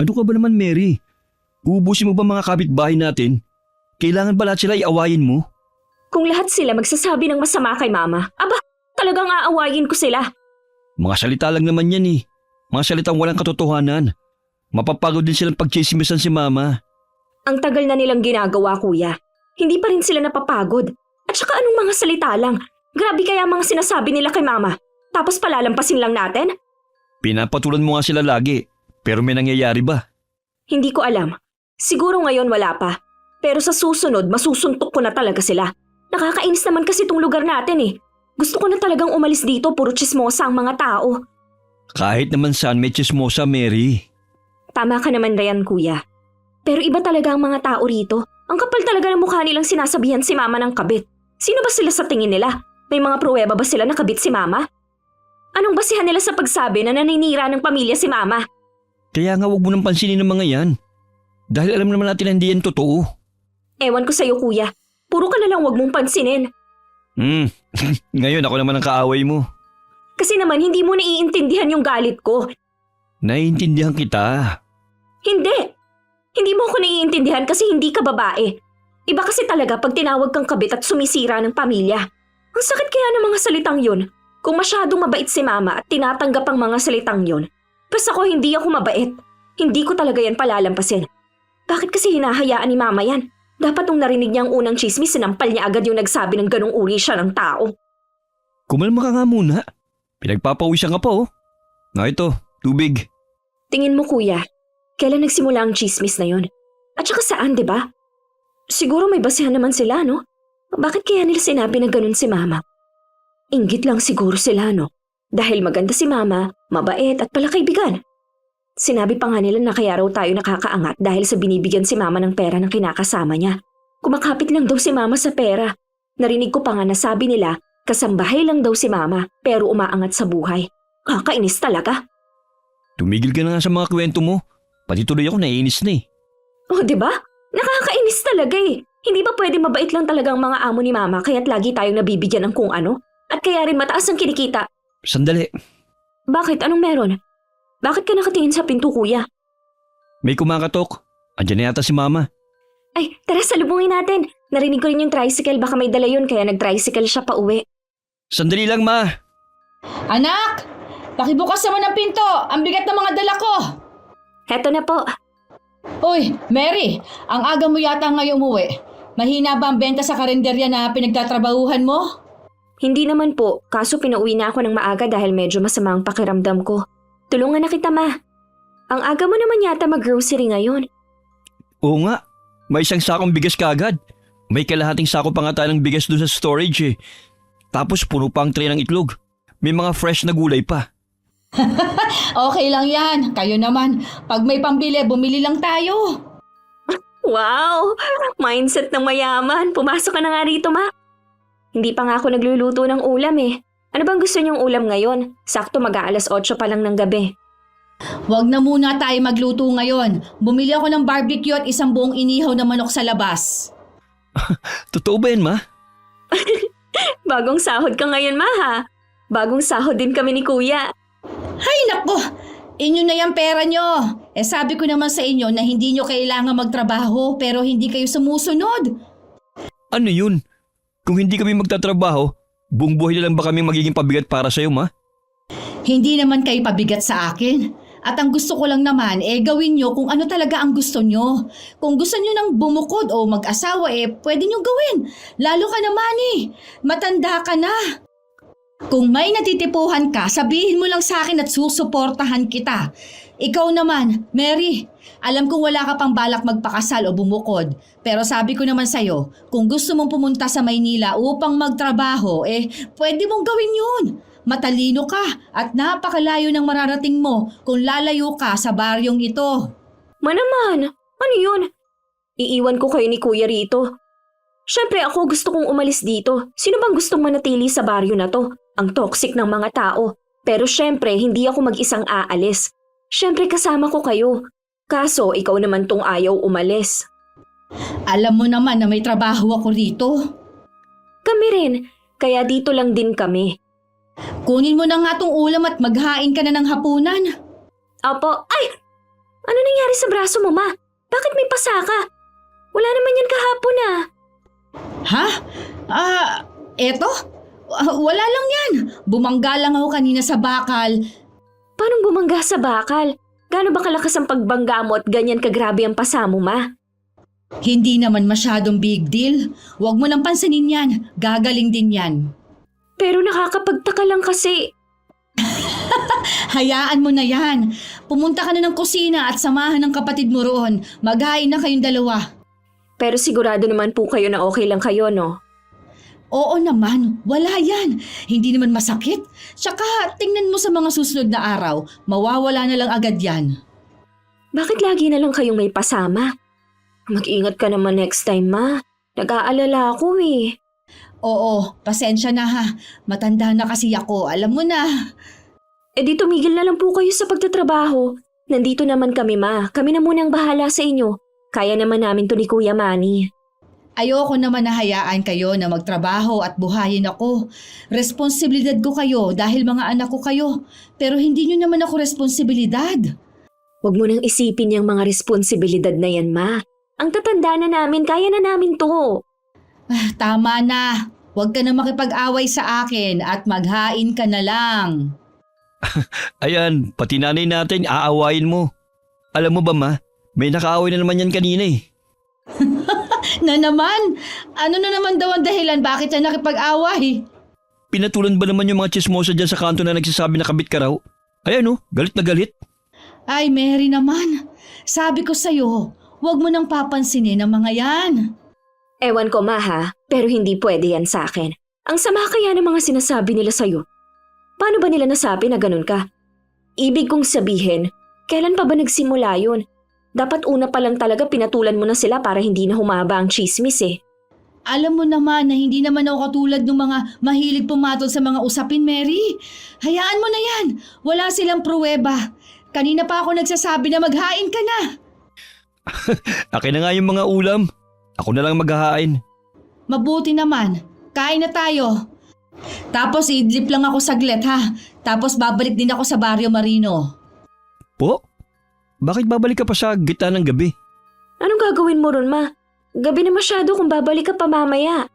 Ano ka ba naman, Mary? Uubusin mo ba mga kapitbahay natin? Kailangan ba lahat sila iawayin mo? Kung lahat sila magsasabi ng masama kay Mama, aba, talagang aawayin ko sila. Mga salita lang naman yan eh. Mga salitang walang katotohanan. Mapapagod din silang pagchismisan si Mama. Ang tagal na nilang ginagawa, Kuya. Hindi pa rin sila napapagod. At saka anong mga salita lang? Grabe kaya mga sinasabi nila kay Mama. Tapos palalampasin lang natin? Pinapatulan mo nga sila lagi. Pero may nangyayari ba? Hindi ko alam. Siguro ngayon wala pa. Pero sa susunod, masusuntok ko na talaga sila. Nakakainis naman kasi itong lugar natin eh. Gusto ko na talagang umalis dito, puro chismosa ang mga tao. Kahit naman saan may chismosa, Mary. Tama ka naman, Ryan, Kuya. Pero iba talaga ang mga tao rito. Ang kapal talaga ng mukha nilang sinasabihan si Mama ng kabit. Sino ba sila sa tingin nila? May mga pruweba ba sila na kabit si Mama? Anong basihan nila sa pagsabi na naninira ng pamilya si Mama? Kaya nga wag mo nang pansinin ng mga yan. Dahil alam naman natin na hindi yan totoo. Ewan ko sa'yo, Kuya. Puro ka na lang wag mong pansinin. Ngayon ako naman ang kaaway mo. Kasi naman hindi mo naiintindihan yung galit ko. Naiintindihan kita. Hindi. Hindi mo ako naiintindihan kasi hindi ka babae. Iba kasi talaga pag tinawag kang kabit at sumisira ng pamilya. Ang sakit kaya ng mga salitang yun. Kung masyadong mabait si Mama at tinatanggap ang mga salitang yun. Basta ako hindi ako mabait. Hindi ko talaga yan palalampasin. Bakit kasi hinahayaan ni Mama yan? Dapat nung narinig niya ang unang chismis, sinampal niya agad yung nagsabi ng ganong uri siya ng tao. Kumalma ka nga muna. Pinagpapawisan ka pa oh. Na ito, tubig. Tingin mo, Kuya, kailan nagsimula ang chismis na yun? At saka saan, di ba? Siguro may basihan naman sila, no? Bakit kaya nila sinabi na ganun si Mama? Inggit lang siguro sila, no? Dahil maganda si Mama, mabait at palakaibigan. Sinabi pa nga nila na kaya raw tayo nakakaangat dahil sa binibigyan si Mama ng pera ng kinakasama niya. Kumakapit lang daw si Mama sa pera. Narinig ko pa nga na sabi nila, kasambahay lang daw si Mama pero umaangat sa buhay. Kakainis talaga. Tumigil ka na nga sa mga kwento mo. Pati tuloy ako naiinis na eh. Oh, di ba? Nakakainis talaga eh. Hindi ba pwede mabait lang talaga ang mga amo ni Mama kaya't lagi tayong nabibigyan ng kung ano? At kaya rin mataas ang kinikita. Sandali. Bakit? Anong meron? Bakit ka nakatingin sa pinto, Kuya? May kumakatok. Andiyan na yata si Mama. Ay, tara salubungin natin. Narinig ko rin yung tricycle, baka may dala yun kaya nag-tricycle siya pa uwi. Sandali lang, Ma. Anak! Pakibukas naman ang pinto! Ang bigat ng mga dala ko! Heto na po. Uy, Mary! Ang aga mo yata ngayon umuwi. Mahina ba ang benta sa karinderya na pinagtatrabahuhan mo? Hindi naman po, kaso pinauwi na ako ng maaga dahil medyo masama ang pakiramdam ko. Tulungan na kita, Ma. Ang aga mo naman yata mag-grocery ngayon. Oo nga. May isang sakong bigas kaagad. May kalahating sako pa nga tayo ng bigas doon sa storage eh. Tapos puno pa ang tray ng itlog. May mga fresh na gulay pa. Okay lang yan. Kayo naman, pag may pambili, bumili lang tayo. Wow! Mindset ng mayaman. Pumasok ka na nga rito, Ma. Hindi pa nga ako nagluluto ng ulam eh. Ano bang gusto niyong ulam ngayon? Sakto mag-aalas 8 pa lang ng gabi. Huwag na muna tayo magluto ngayon. Bumili ako ng barbecue at isang buong inihaw na manok sa labas. Totoo ba yan, Ma? Bagong sahod ka ngayon, Ma, ha? Bagong sahod din kami ni Kuya. Ay nako! Inyo na yung pera nyo. Sabi ko naman sa inyo na hindi nyo kailangan magtrabaho pero hindi kayo sumusunod. Ano yun? Kung hindi kami magtatrabaho, buong buhay na lang ba kami magiging pabigat para sa'yo, Ma? Hindi naman kayo pabigat sa akin. At ang gusto ko lang naman, gawin nyo kung ano talaga ang gusto nyo. Kung gusto nyo nang bumukod o mag-asawa, pwede nyo gawin. Lalo ka naman matanda ka na. Kung may natitipuhan ka, sabihin mo lang sa akin at susuportahan kita. Ikaw naman, Mary, alam kong wala ka pang balak magpakasal o bumukod. Pero sabi ko naman sa'yo, kung gusto mong pumunta sa Maynila upang magtrabaho, pwede mong gawin yun. Matalino ka at napakalayo ng mararating mo kung lalayo ka sa baryong ito. Manaman, ano yun? Iiwan ko kayo ni Kuya rito. Siyempre ako gusto kong umalis dito. Sino bang gustong manatili sa baryo na to? Ang toxic ng mga tao. Pero siyempre hindi ako mag-isang aalis. Siyempre kasama ko kayo. Kaso ikaw naman tong ayaw umalis. Alam mo naman na may trabaho ako rito. Kami rin, kaya dito lang din kami. Kunin mo na nga tong ulam at maghain ka na ng hapunan. Opo, ay! Ano nangyari sa braso mo, Ma? Bakit may pasa ka? Wala naman yan kahapon ah. Ha? Eto? Wala lang yan. Bumangga lang ako kanina sa bakal. Paano bumangga sa bakal? Gaano ba kalakas ang pagbangga mo at ganyan kagrabe ang pasa mo, Ma? Hindi naman masyadong big deal. Huwag mo nang pansinin yan. Gagaling din yan. Pero nakakapagtaka lang kasi. Hayaan mo na yan. Pumunta ka na ng kusina at samahan ng kapatid mo roon. Maghain na kayong dalawa. Pero sigurado naman po kayo na okay lang kayo, no? Oo naman, wala yan. Hindi naman masakit. Tsaka tingnan mo sa mga susunod na araw, mawawala na lang agad yan. Bakit lagi na lang kayong may pasama? Mag-ingat ka naman next time, Ma. Nag-aalala ako eh. Oo, pasensya na ha. Matanda na kasi ako, alam mo na. Eh di tumigil na lang po kayo sa pagtatrabaho. Nandito naman kami, Ma. Kami na munang bahala sa inyo. Kaya naman namin to ni Kuya Manny. Ayoko naman na hayaan kayo na magtrabaho at buhayin ako. Responsibilidad ko kayo dahil mga anak ko kayo. Pero hindi nyo naman ako responsibilidad. Huwag mo nang isipin yung mga responsibilidad na yan, Ma. Ang tatanda na namin, kaya na namin to. Tama na. Huwag ka na makipag-away sa akin at maghain ka na lang. Ayan, pati nanay natin aawayin mo. Alam mo ba, Ma? May nakaaway na naman yan kanina eh. Na naman? Ano na naman daw ang dahilan bakit siya nakipag-away? Pinatulan ba naman yung mga chismosa dyan sa kanto na nagsasabi na kabit ka raw? Ayan oh, galit na galit. Ay, Mary naman. Sabi ko sa'yo, huwag mo nang papansinin ang mga yan. Ewan ko, Ma, ha? Pero hindi pwede yan sa akin. Ang sama kaya ng mga sinasabi nila sa'yo. Paano ba nila nasabi na ganun ka? Ibig kong sabihin, kailan pa ba nagsimula yun? Dapat una pa lang talaga pinatulan mo na sila para hindi na humaba ang chismis eh. Alam mo naman na hindi naman ako katulad ng mga mahilig pumatol sa mga usapin, Mary. Hayaan mo na yan. Wala silang pruweba. Kanina pa ako nagsasabi na maghain ka na. Akin na nga yung mga ulam. Ako na lang maghahain. Mabuti naman. Kain na tayo. Tapos idlip lang ako saglit ha. Tapos babalik din ako sa Barrio Marino. Po? Bakit babalik ka pa sa gitna ng gabi? Anong gagawin mo ron, Ma? Gabi na masyado kung babalik ka pa mamaya.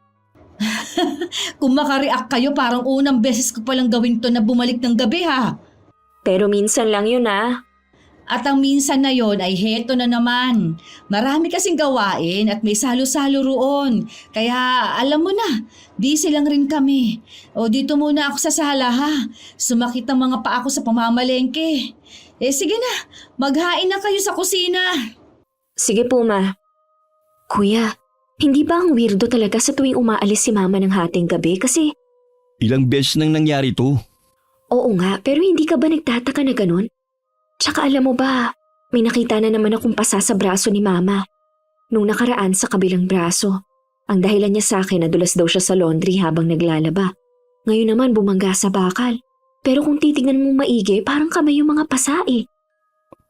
Kung makareact kayo parang unang beses ko palang gawin to na bumalik ng gabi ha. Pero minsan lang yun ah. At ang minsan na yon ay heto na naman. Marami kasing gawain at may salo-salo roon. Kaya alam mo na, busy lang rin kami. O dito muna ako sa sala ha. Sumakit ang mga paa ko sa pamamalengke. Sige na, maghain na kayo sa kusina. Sige po, Ma. Kuya, hindi ba ang weirdo talaga sa tuwing umaalis si Mama ng hating gabi kasi... Ilang beses nang nangyari to. Oo nga, pero hindi ka ba nagtataka na ganun? Tsaka alam mo ba, may nakita na naman akong pasa sa braso ni Mama. Nung nakaraan sa kabilang braso. Ang dahilan niya sa akin, nadulas daw siya sa laundry habang naglalaba. Ngayon naman bumangga sa bakal. Pero kung titignan mo maigi, parang kamay yung mga pasa eh.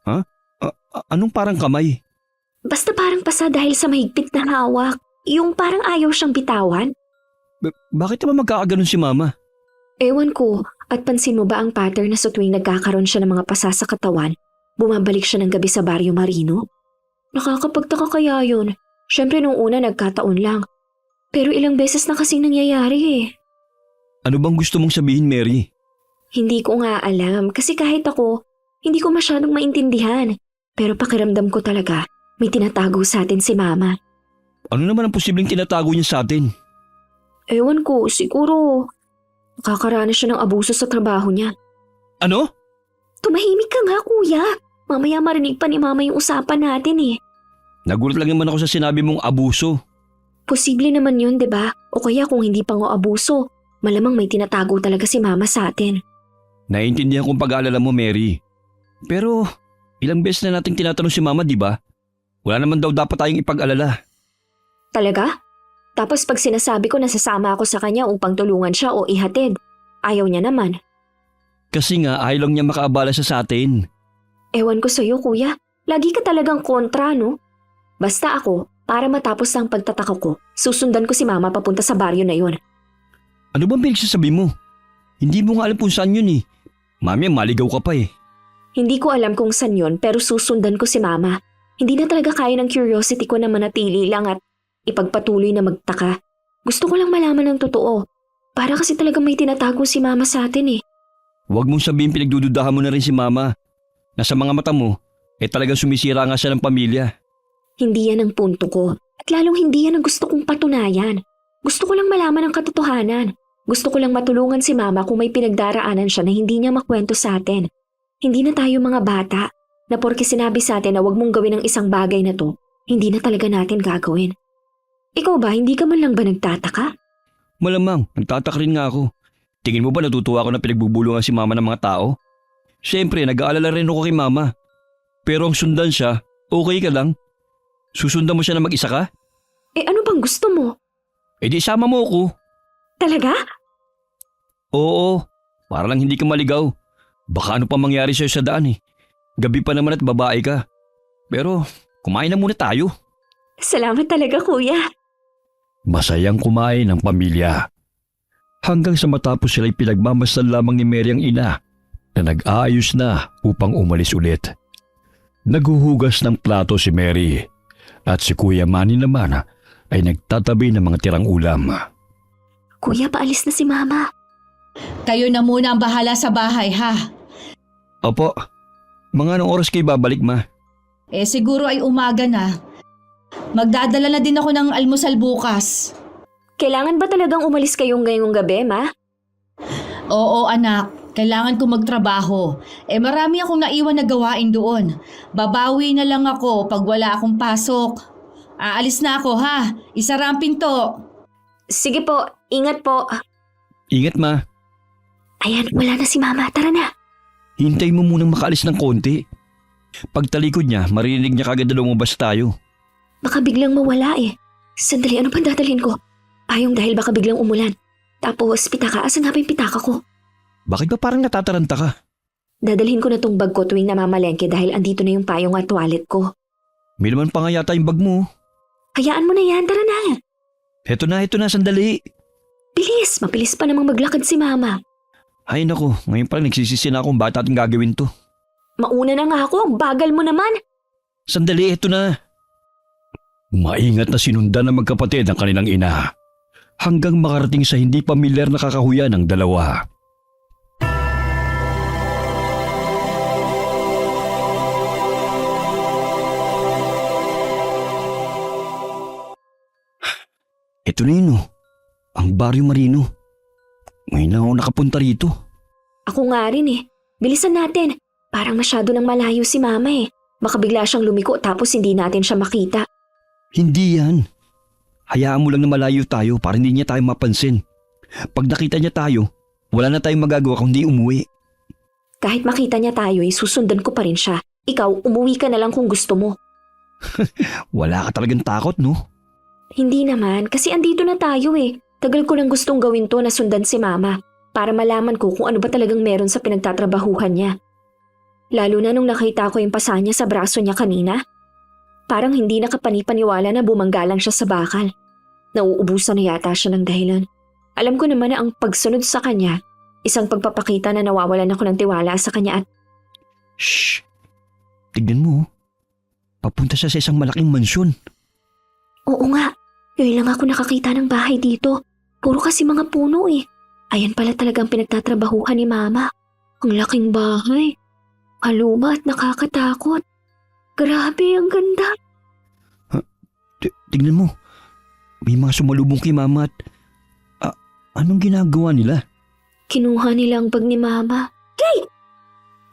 Ha? Anong parang kamay? Basta parang pasa dahil sa mahigpit na hawak. Yung parang ayaw siyang bitawan. Bakit naman magkakaganon si Mama? Ewan ko, at pansin mo ba ang pattern na sa tuwing nagkakaroon siya ng mga pasa sa katawan, bumabalik siya ng gabi sa Barrio Marino? Nakakapagtaka kaya yun. Siyempre nung una nagkataon lang. Pero ilang beses na kasing nangyayari eh. Ano bang gusto mong sabihin, Mary? Hindi ko nga alam kasi kahit ako, hindi ko masyadong maintindihan. Pero pakiramdam ko talaga, may tinatago sa atin si Mama. Ano naman ang posibleng tinatago niya sa atin? Ewan ko, siguro nakakaranas siya ng abuso sa trabaho niya. Ano? Tumahimik ka nga, Kuya. Mamaya marinig pa ni Mama yung usapan natin eh. Nagulat lang naman ako sa sinabi mong abuso. Posible naman yun, 'di ba? O kaya kung hindi pa nga abuso, malamang may tinatago talaga si Mama sa atin. Naiintindihan kong pag-aalala mo, Mary. Pero ilang beses na nating tinatanong si Mama, di ba? Wala naman daw dapat tayong ipag-alala. Talaga? Tapos pag sinasabi ko na sasama ako sa kanya upang tulungan siya o ihatid, ayaw niya naman. Kasi nga ayaw lang niya makaabala sa atin. Ewan ko sa'yo, Kuya. Lagi ka talagang kontra, no? Basta ako, para matapos ang pagtataka ko, susundan ko si Mama papunta sa baryo na yon. Ano bang pinagsasabi mo? Hindi mo nga alam kung saan yun eh. Mami, maligaw ka pa eh. Hindi ko alam kung saan yun pero susundan ko si Mama. Hindi na talaga kaya ng curiosity ko na manatili lang at ipagpatuloy na magtaka. Gusto ko lang malaman ng totoo. Para kasi talaga may tinatago si Mama sa atin eh. Huwag mong sabihin pinagdududahan mo na rin si Mama. Nasa mga mata mo, talagang sumisira nga siya ng pamilya. Hindi yan ang punto ko. At lalong hindi yan ang gusto kong patunayan. Gusto ko lang malaman ang katotohanan. Gusto ko lang matulungan si Mama kung may pinagdaraanan siya na hindi niya makwento sa atin. Hindi na tayo mga bata na porke sinabi sa atin na wag mong gawin ang isang bagay na to, hindi na talaga natin gagawin. Ikaw ba, hindi ka man lang ba nagtataka? Malamang, nagtataka rin nga ako. Tingin mo ba natutuwa ako na pinagbubulungan si Mama ng mga tao? Siyempre, nag-aalala rin ako kay Mama. Pero ang sundan siya, okay ka lang? Susundan mo siya na mag-isa ka? Ano bang gusto mo? Di sama mo ako. Talaga? Oo, para lang hindi ka maligaw. Baka ano pa mangyari sa'yo sa daan eh. Gabi pa naman at babae ka. Pero kumain na muna tayo. Salamat talaga, Kuya. Masayang kumain ng pamilya. Hanggang sa matapos sila'y pinagmamasdan lamang ni Mary ang ina na nag-aayos na upang umalis ulit. Naghuhugas ng plato si Mary at si Kuya Manny naman ay nagtatabi ng mga tirang ulam. Kuya, paalis na si Mama. Kayo na muna ang bahala sa bahay, ha? Opo, mga anong oras kayo babalik, Ma? Siguro ay umaga na. Magdadala na din ako ng almusal bukas. Kailangan ba talagang umalis kayong ngayong gabi, Ma? Oo, anak. Kailangan ko magtrabaho. Marami akong naiwan na gawain doon. Babawi na lang ako pag wala akong pasok. Aalis na ako, ha? Isara ang pinto. Sige po, ingat po. Ingat, Ma. Ayan, wala na si Mama. Tara na. Hintay mo munang makaalis ng konti. Pagtalikod niya, marinig niya kagad na lumabas tayo. Baka biglang mawala eh. Sandali, ano pang dadalhin ko? Payong dahil baka biglang umulan. Tapos, pitaka. Asan nga ba yung pitaka ko? Bakit ba parang natataranta ka? Dadalhin ko na tong bag ko tuwing namamalengke dahil andito na yung payong at wallet ko. May naman pa nga yata yung bag mo. Hayaan mo na yan. Tara na. Heto na, sandali. Bilis. Mabilis pa namang maglakad si Mama. Ay nako, ngayon parang nagsisisi na akong bakit natin gagawin to. Mauna na nga ako. Ang bagal mo naman. Sandali, heto na. Maingat na sinundan ng magkapatid ang kanilang ina. Hanggang makarating sa hindi pamilyar na kakahuyan ng dalawa. Ito na yun, ang Barrio Marino. Ngayon na ako nakapunta rito. Ako nga rin eh. Bilisan natin. Parang masyado nang malayo si Mama eh. Baka bigla siyang lumiko tapos hindi natin siya makita. Hindi yan. Hayaan mo lang na malayo tayo para hindi niya tayo mapansin. Pag nakita niya tayo, wala na tayong magagawa kundi umuwi. Kahit makita niya tayo susundan ko pa rin siya. Ikaw, umuwi ka na lang kung gusto mo. Wala ka talagang takot, no? Hindi naman, kasi andito na tayo eh. Tagal ko nang gustong gawin to na sundan si Mama para malaman ko kung ano ba talagang meron sa pinagtatrabahuhan niya. Lalo na nung nakita ko yung pasa niya sa braso niya kanina. Parang hindi nakapanipaniwala na bumanggalang siya sa bakal. Nauubusan na yata siya ng dahilan. Alam ko naman na ang pagsunod sa kanya, isang pagpapakita na nawawalan ako ng tiwala sa kanya at… Shh! Tignan mo. Papunta siya sa isang malaking mansyon. Oo nga, ngayon lang ako nakakita ng bahay dito. Puro kasi mga puno eh. Ayan pala talagang pinagtatrabahuhan ni Mama. Ang laking bahay. Kaluma at nakakatakot. Grabe, ang ganda. Tignan mo. May mga sumalubong kay Mama at… anong ginagawa nila? Kinuha nila ang bag ni Mama. Kay!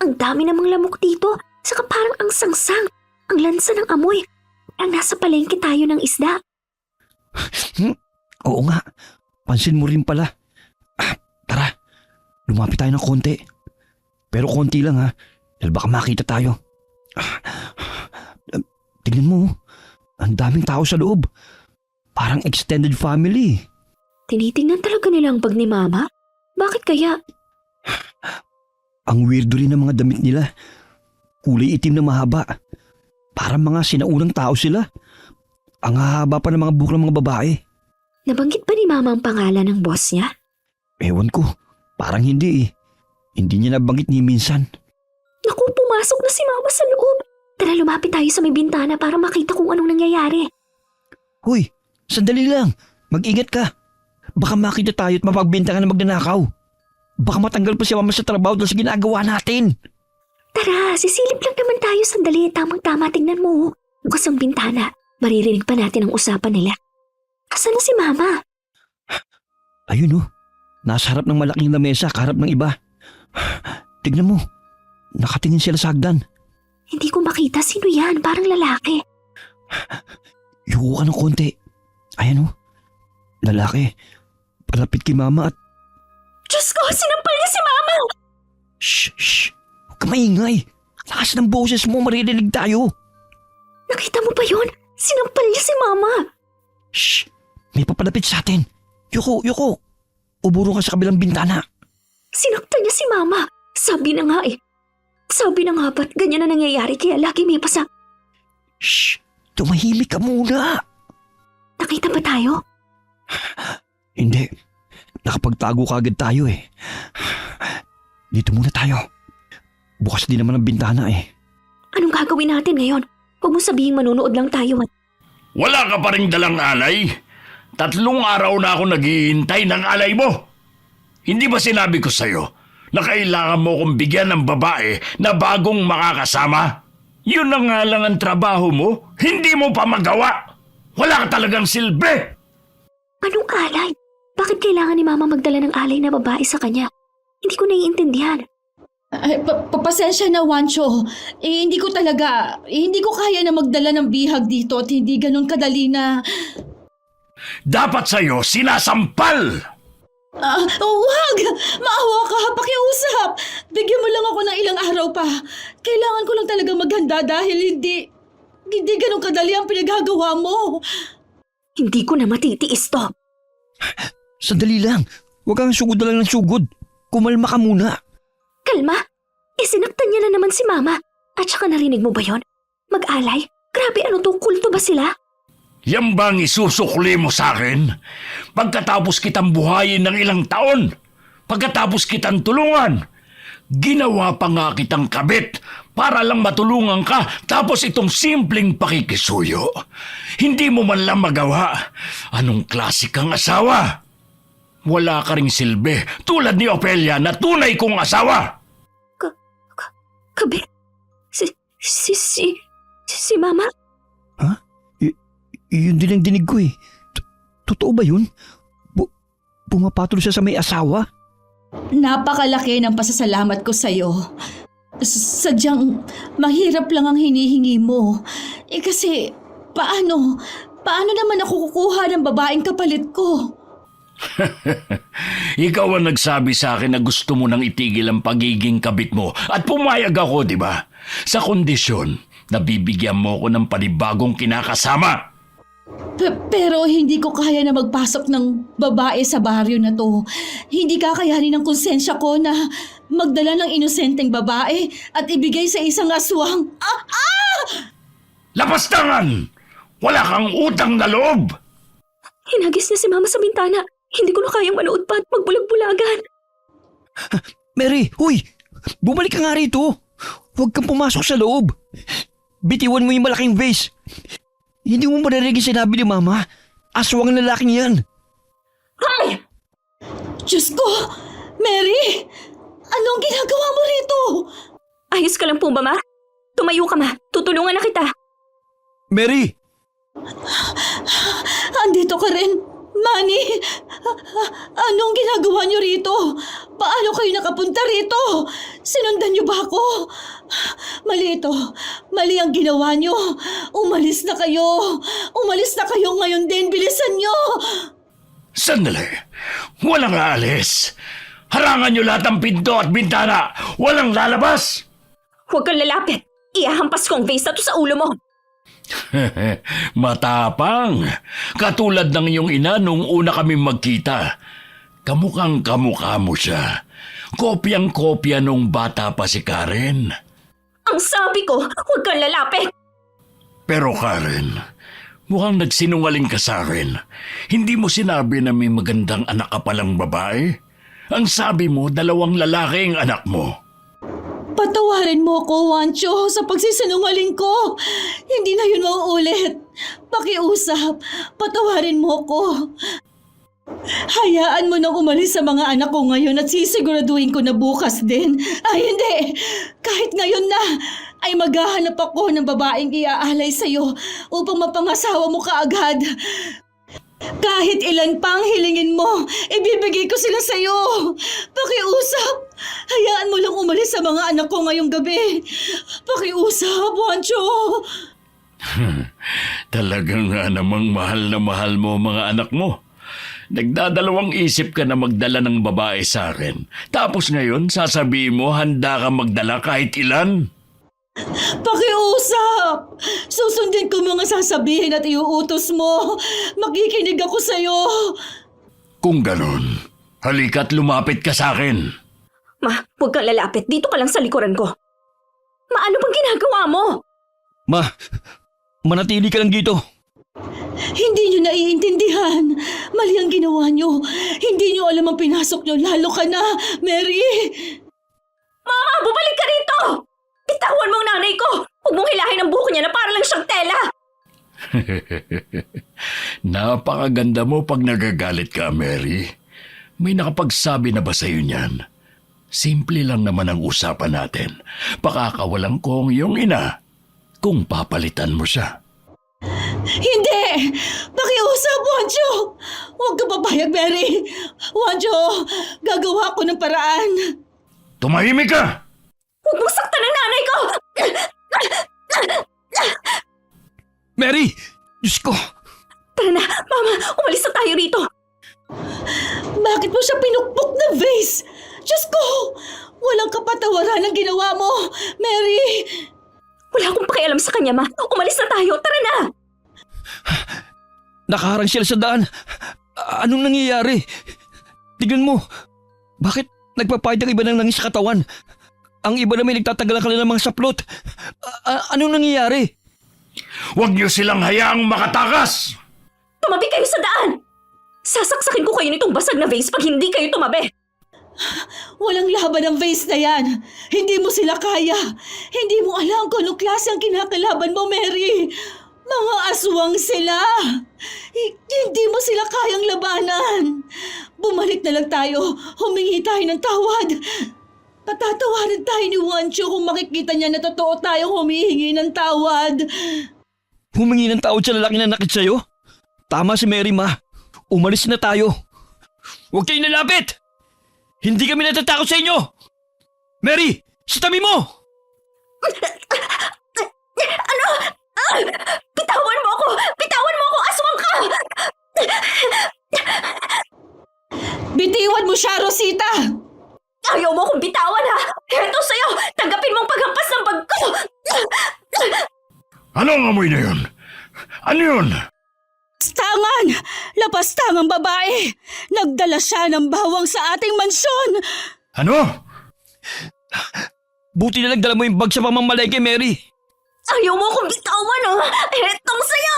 Ang dami namang lamok dito. Saka parang ang sangsang. Ang lansa ng amoy. Ang nasa palengke tayo ng isda. Oo nga. Pansin mo rin pala. Tara. Lumapit tayo ng konti. Pero konti lang ha. Dahil baka makita tayo. Tignan mo. Ang daming tao sa loob. Parang extended family. Tinitingnan talaga nila ang bag ni Mama? Bakit kaya? Ang weirdo rin ng mga damit nila. Kulay itim na mahaba. Parang mga sinaunang tao sila. Ang hahaba pa ng mga buhok ng mga babae. Nabanggit ba ni Mama ang pangalan ng boss niya? Ewan ko. Parang hindi eh. Hindi niya nabanggit ni minsan. Naku, pumasok na si Mama sa loob. Tara, lumapit tayo sa may bintana para makita kung anong nangyayari. Hoy, sandali lang. Mag-ingat ka. Baka makita tayo at mapagbintangan na magnanakaw. Baka matanggal pa si Mama sa trabaho dahil sa ginagawa natin. Tara, sisilip lang naman tayo sandali. Tamang-tama, tingnan mo. Bukas ang bintana. Maririnig pa natin ang usapan nila. Asan na si Mama? Ayun oh. Nasa harap ng malaking lamesa, kaharap ng iba. Tignan mo. Nakatingin sila sa hagdan. Hindi ko makita sino yan. Parang lalaki. Yuko ka ng konti. Ayan oh. Lalaki. Palapit kay Mama at... Diyos ko, sinampal niya si Mama! Shh! Huwag ka maingay. Lakas ng boses mo, maririnig tayo. Nakita mo ba yun? Sinampal niya si Mama! Shh! May papalapit sa atin. Yuko! Uburo ka sa kabilang bintana. Sinaktan niya si Mama. Sabi na nga ba't ganyan na nangyayari kaya lagi may pasa. Shh! Tumahimik ka muna. Nakita ba tayo? Hindi. Nakapagtago ka agad tayo eh. Dito muna tayo. Bukas din naman ang bintana eh. Anong gagawin natin ngayon? Huwag mo sabihin manonood lang tayo at... Wala ka pa rin dalang alay? 3 araw na ako naghihintay ng alay mo. Hindi ba sinabi ko sa'yo na kailangan mo kong bigyan ng babae na bagong makakasama? Yun na nga lang ang trabaho mo, hindi mo pa magawa. Wala ka talagang silbi. Anong alay? Bakit kailangan ni Mama magdala ng alay na babae sa kanya? Hindi ko naiintindihan. Ay, pasensya na, Wancho. Hindi ko kaya na magdala ng bihag dito at hindi ganun kadali na... Dapat sa'yo sinasampal. Wag! Maawa ka, pakiusap! Bigyan mo lang ako ng ilang araw pa. Kailangan ko lang talaga maghanda dahil hindi ganun kadali ang pinagagawa mo. Hindi ko na matitiis to. Sandali lang. Huwag kang sugod na lang ng sugod. Kumalma ka muna. Kalma! Sinaktan niya na naman si Mama. At saka narinig mo ba yon? Mag-alay? Grabe, ano to? Kulto ba sila? Yan bang isusukli mo sa akin? Pagkatapos kitang buhayin ng ilang taon, pagkatapos kitang tulungan, ginawa pa nga kitang kabit para lang matulungan ka, tapos itong simpleng pakikisuyo. Hindi mo man lang magawa. Anong klase kang asawa? Wala ka ring silbi, tulad ni Opelia na tunay kong asawa. Kabit? Si Mama? Yun din ang dinig ko eh. Totoo ba yun? Pumapatol siya sa may asawa? Napakalaki ng pasasalamat ko sa'yo. Sadyang mahirap lang ang hinihingi mo. Kasi paano naman ako kukuha ng babaeng kapalit ko? Ikaw ang nagsabi sa akin na gusto mo nang itigil ang pagiging kabit mo at pumayag ako, di ba? Sa kondisyon na bibigyan mo ko ng panibagong kinakasama. Pero hindi ko kaya na magpasok ng babae sa baryo na to. Hindi kakayanin ng konsensya ko na magdala ng inosenteng babae at ibigay sa isang aswang. Lapastangan! Wala kang utang na loob! Hinagis niya si Mama sa bintana. Hindi ko na kayang manood pa at magbulag-bulagan. Mary, huy! Bumalik ka nga rito. Huwag kang pumasok sa loob. Bitiwan mo yung malaking vase. Hindi mo maririnig sinabi ni Mama. Aswang ang lalaking yan. Ay! Diyos ko! Mary! Anong ginagawa mo rito? Ayos ka lang po ba, Ma? Tumayo ka, Ma. Tutulungan na kita. Mary! Andito ka rin. Manny! Anong ginagawa niyo rito? Paano kayo nakapunta rito? Sinundan niyo ba ako? Mali ito. Mali ang ginawa niyo. Umalis na kayo. Umalis na kayo ngayon din. Bilisan niyo. Sandali. Walang aalis. Harangan niyo lahat ng pinto at bintana. Walang lalabas. Huwag kang lalapit. Iahampas ko ang vase na to sa ulo mo. Matapang. Katulad ng iyong ina nung una kami magkita. Kamukhang kamukha mo siya. Kopyang-kopya nung bata pa si Karen. Ang sabi ko, huwag kang lalapit. Pero Karen, mukhang nagsinungaling ka sa akin. Hindi mo sinabi na may magandang anak ka palang babae? Ang sabi mo, 2 lalaki ang anak mo. Patawarin mo ko, Wancho, sa pagsisinungaling ko. Hindi na yun mauulit. Pakiusap, patawarin mo ko. Hayaan mo nang umalis sa mga anak ko ngayon at sisiguraduhin ko na bukas din. Ay, hindi. Kahit ngayon na, ay maghahanap ako ng babaeng iaalay sa'yo upang mapangasawa mo kaagad. Kahit ilan pang hilingin mo, ibibigay ko sila sa'yo. Pakiusap. Hayaan mo lang umalis sa mga anak ko ngayong gabi. Pakiusap, Wancho. Talagang nga namang mahal na mahal mo ang mga anak mo. Nagdadalawang isip ka na magdala ng babae sa akin. Tapos ngayon, sasabihin mo handa ka magdala kahit ilan? Pakiusap! Susundin ko mga sasabihin at iuutos mo. Makikinig ako sa'yo. Kung ganon, halika't lumapit ka sa akin. Ma, huwag kang lalapit. Dito ka lang sa likuran ko. Ma, ano bang ginagawa mo? Ma, manatili ka lang dito. Hindi nyo naiintindihan. Mali ang ginawa nyo. Hindi nyo alam ang pinasok nyo. Lalo ka na, Mary. Mama, bumalik ka rito! Bitawan mo ang nanay ko! Huwag mong hilahin ang buhok niya na para lang siyang tela! Napakaganda mo pag nagagalit ka, Mary. May nakapagsabi na ba sa'yo niyan? Simple lang naman ang usapan natin. Pakakawalan ko ang iyong ina kung papalitan mo siya. Hindi! Pakiusap, Wancho! Huwag ka papayag, Mary. Wancho, gagawa ko ng paraan. Tumahimik ka! Huwag mong saktan ang nanay ko! Mary! Diyos ko! Tara na, Mama! Umalis na tayo rito! Bakit mo siya pinukpok na vase? Diyos ko! Walang kapatawaran ang ginawa mo, Mary! Wala akong pakialam sa kanya, Ma. Umalis na tayo. Tara na! Nakaharang sila sa daan. Anong nangyayari? Tignan mo. Bakit nagpapahid ang iba ng langis sa katawan? Ang iba na may nagtatagal ka ng mga saplot. Anong nangyayari? Huwag niyo silang hayaang makatakas! Tumabi kayo sa daan! Sasaksakin ko kayo nitong basag na vase pag hindi kayo tumabi! Walang laban ang vase na yan. Hindi mo sila kaya. Hindi mo alam kung anong klase ang kinakalaban mo, Mary. Mga aswang sila. Hindi mo sila kayang labanan. Bumalik na lang tayo. Humingi tayo ng tawad. Patatawarin tayo ni Wancho kung makikita niya na totoo tayong humihingi ng tawad. Humingi ng tawad sa lalaki na nakit sa'yo? Tama si Mary, Ma. Umalis na tayo. Huwag kayong nalapit! Hindi kami natatakot sa inyo! Mary! Sa tabi mo! Ano? Bitawan mo ako! Bitawan mo ako! Aswang ka! Bitiwan mo siya, Rosita! Ayaw mo akong bitawan, ha? Heto sa'yo! Tanggapin mong paghampas ng bag ko! Ano ang amoy na yun? Ano yun? Lapastangan! Lapastangang babae! Nagdala siya ng bawang sa ating mansyon! Ano? Buti na lang dala mo yung bag sa pamamalengke, Mary. Ayaw mo akong bitawan, ha? Hetong sa'yo!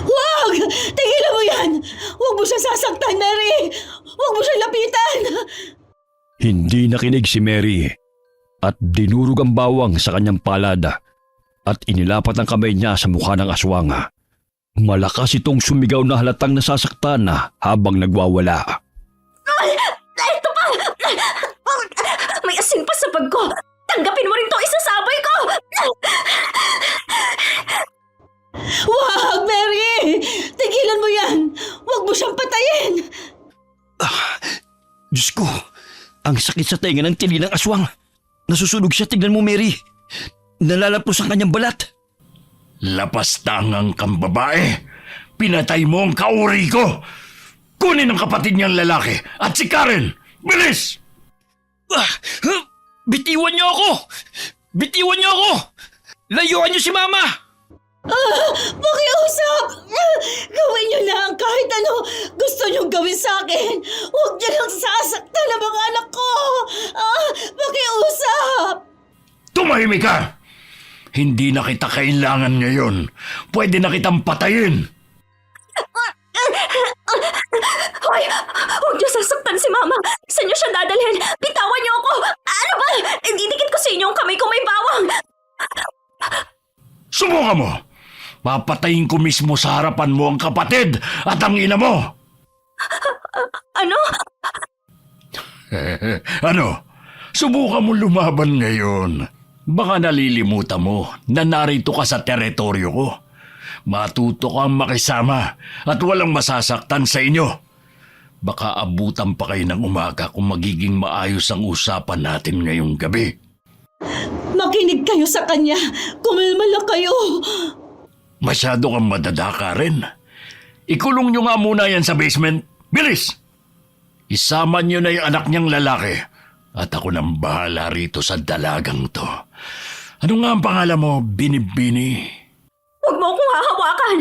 Huwag! Tigilan mo yan! Huwag mo siya sasaktan, Mary! Huwag mo siya lapitan! Hindi nakinig si Mary at dinurog ang bawang sa kanyang palada at inilapat ang kamay niya sa mukha ng aswang. Malakas itong sumigaw na halatang nasasaktan na habang nagwawala. Ito pa! May asin pa sa bag ko! Tanggapin mo rin to! Isasabay ko! Huwag, Mary! Tigilan mo yan! Huwag mo siyang patayin! Diyos ko, ang sakit sa tenga ng tili ng aswang. Nasusunog siya, tignan mo, Mary. Nalalapos ang kanyang balat. Lapastangang kang babae. Pinatay mo ang kauri ko. Kunin ang kapatid niyang lalaki at si Karen. Bilis! Bitiwan niyo ako! Bitiwan niyo ako! Layuan niyo si Mama! Pakiusap! Gawin niyo lang kahit ano gusto niyong gawin sa akin. Huwag niyo lang sasaktan ang mga anak ko. Pakiusap! Tumahimik ka! Hindi na kita kailangan ngayon. Pwede na kitang patayin. Hoy! Huwag niyo sasaktan si Mama! Saan niyo siya dadalhin? Bitawan niyo ako! Ano ba? Didikit ko sa inyo ang kamay ko may bawang! Subukan mo! Papatayin ko mismo sa harapan mo ang kapatid at ang ina mo! Ano? Ano? Subukan mo lumaban ngayon. Baka nalilimutan mo na narito ka sa teritoryo ko. Matuto kang makisama at walang masasaktan sa inyo. Baka abutan pa kayo ng umaga kung magiging maayos ang usapan natin ngayong gabi. Makinig kayo sa kanya. Kumalma lang kayo. Masyado kang madadaka rin. Ikulong nyo nga muna yan sa basement. Bilis! Isama nyo na yung anak niyang lalaki. At ako nang bahala rito sa dalagang to. Ano nga ang pangalan mo, Binibini? Huwag mo akong hahawakan!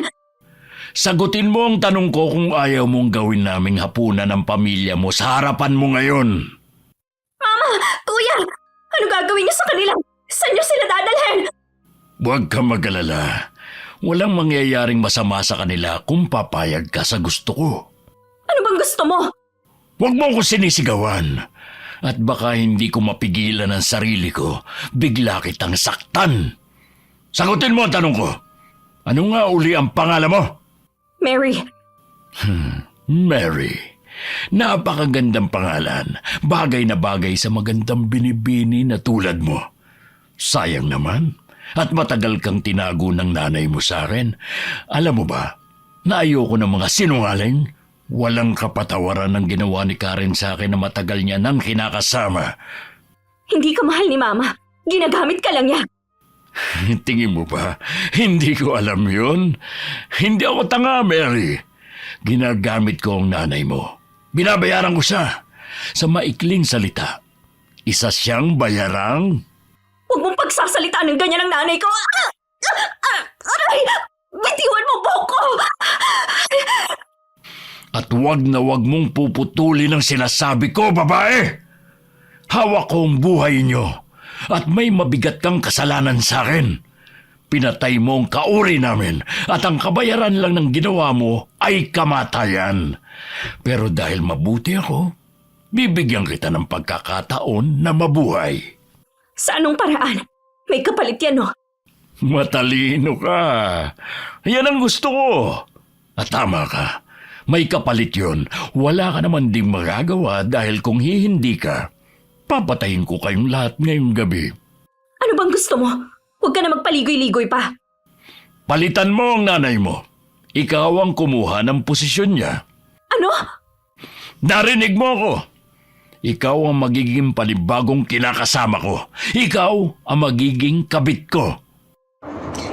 Sagutin mo ang tanong ko kung ayaw mong gawin naming hapunan ng pamilya mo sa harapan mo ngayon. Mama! Kuya! Ano gagawin niyo sa kanila? Saan niyo sila dadalhin? Huwag ka mag-alala. Walang mangyayaring masama sa kanila kung papayag ka sa gusto ko. Ano bang gusto mo? Huwag mo ko sinisigawan. At baka hindi ko mapigilan ang sarili ko, bigla kitang saktan. Sagutin mo ang tanong ko. Ano nga uli ang pangalan mo? Mary. Mary. Napakagandang pangalan. Bagay na bagay sa magandang binibini na tulad mo. Sayang naman. At matagal kang tinago ng nanay mo sa akin. Alam mo ba, na ayoko ng mga sinungaling? Walang kapatawaran ang ginawa ni Karen sa akin na matagal niya nang kinakasama. Hindi ka mahal ni Mama. Ginagamit ka lang niya. Tingin mo ba, hindi ko alam yun? Hindi ako tanga, Mary. Ginagamit ko ang nanay mo. Binabayaran ko siya. Sa maikling salita, isa siyang bayarang... Huwag mong pagsasalitaan ng ganyan ang nanay ko. Aray! Bitiwan mo po ko! At wag na wag mong puputulin ang sinasabi ko, babae! Hawak ko ang buhay niyo at may mabigat kang kasalanan sa akin. Pinatay mo ang kauri namin at ang kabayaran lang ng ginawa mo ay kamatayan. Pero dahil mabuti ako, bibigyan kita ng pagkakataon na mabuhay. Sa anong paraan? May kapalit yan, no? Matalino ka. Yan ang gusto ko. At tama ka. May kapalit yun. Wala ka naman ding magagawa dahil kung hindi ka, papatayin ko kayong lahat ngayong gabi. Ano bang gusto mo? Huwag ka na magpaligoy-ligoy pa. Palitan mo ang nanay mo. Ikaw ang kumuha ng posisyon niya. Ano? Narinig mo ako. Ikaw ang magiging panibagong kinakasama ko. Ikaw ang magiging kabit ko.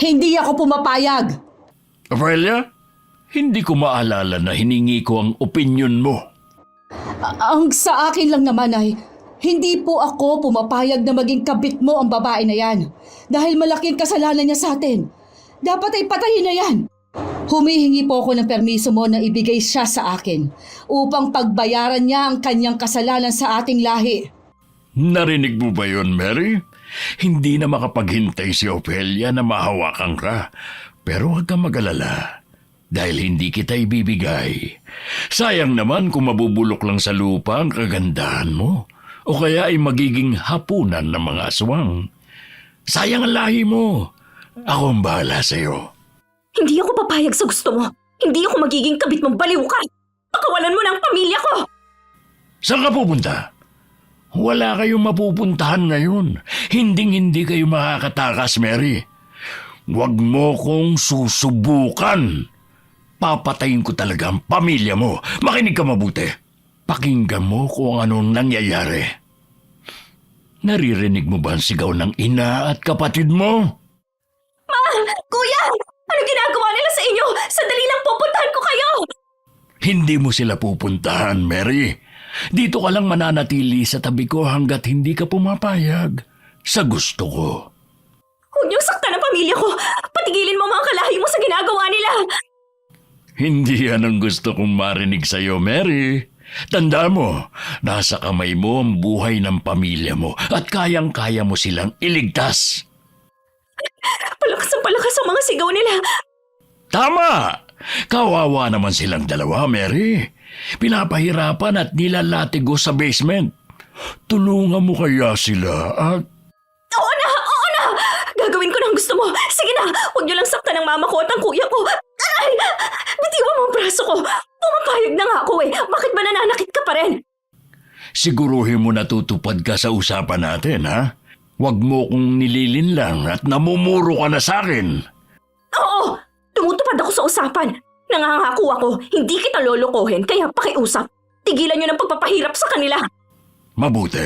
Hindi ako pumapayag. Aurelia, hindi ko maalala na hiningi ko ang opinyon mo. Ang sa akin lang naman ay, hindi po ako pumapayag na maging kabit mo ang babae na yan. Dahil malaking kasalanan niya sa atin. Dapat ay patayin na yan. Humihingi po ako ng permiso mo na ibigay siya sa akin upang pagbayaran niya ang kanyang kasalanan sa ating lahi. Narinig mo ba yun, Mary? Hindi na makapaghintay si Ophelia na mahawakan ka. Pero huwag kang mag-alala. Dahil hindi kita ibibigay. Sayang naman kung mabubulok lang sa lupa ang kagandahan mo. O kaya ay magiging hapunan ng mga aswang. Sayang ang lahi mo. Ako ang bahala sa'yo. Hindi ako papayag sa gusto mo. Hindi ako magiging kabit mong baliw ka. Pakawalan mo na ang pamilya ko. Saan ka pupunta? Wala kayong mapupuntahan ngayon. Hinding-hindi kayo makakatakas, Mary. Huwag mo kong susubukan. Papatayin ko talaga ang pamilya mo. Makinig ka mabuti. Pakinggan mo kung anong nangyayari. Naririnig mo ba ang sigaw ng ina at kapatid mo? Ma! Kuya! Ano ginagawa nila sa inyo? Sandali lang pupuntahan ko kayo! Hindi mo sila pupuntahan, Mary. Dito ka lang mananatili sa tabi ko hanggat hindi ka pumapayag. Sa gusto ko. Huwag niyong saktan ang pamilya ko! Patigilin mo mga kalahi mo sa ginagawa nila! Hindi yan ang gusto kong marinig sa'yo, Mary. Tanda mo, nasa kamay mo ang buhay ng pamilya mo at kayang-kaya mo silang iligtas. Palakas ang mga sigaw nila! Tama! Kawawa naman silang dalawa, Mary. Pinapahirapan at nilalatigo sa basement. Tulungan mo kaya sila at... Oo na! Oo na! Gagawin ko na ang gusto mo. Sige na! Huwag niyo lang saktan ang mama ko at ang kuya ko. Aray! Bitiwan mo ang braso ko. Pumapayag na nga ako eh. Bakit ba nananakit ka pa rin? Siguruhin mo natutupad ka sa usapan natin, ha? Huwag mo kong nililin lang at namumuro ka na sa akin. Oo! Tumutupad ako sa usapan. Nangangako ako, hindi kita lolokohin, kaya pakiusap. Tigilan niyo ng pagpapahirap sa kanila. Mabuti.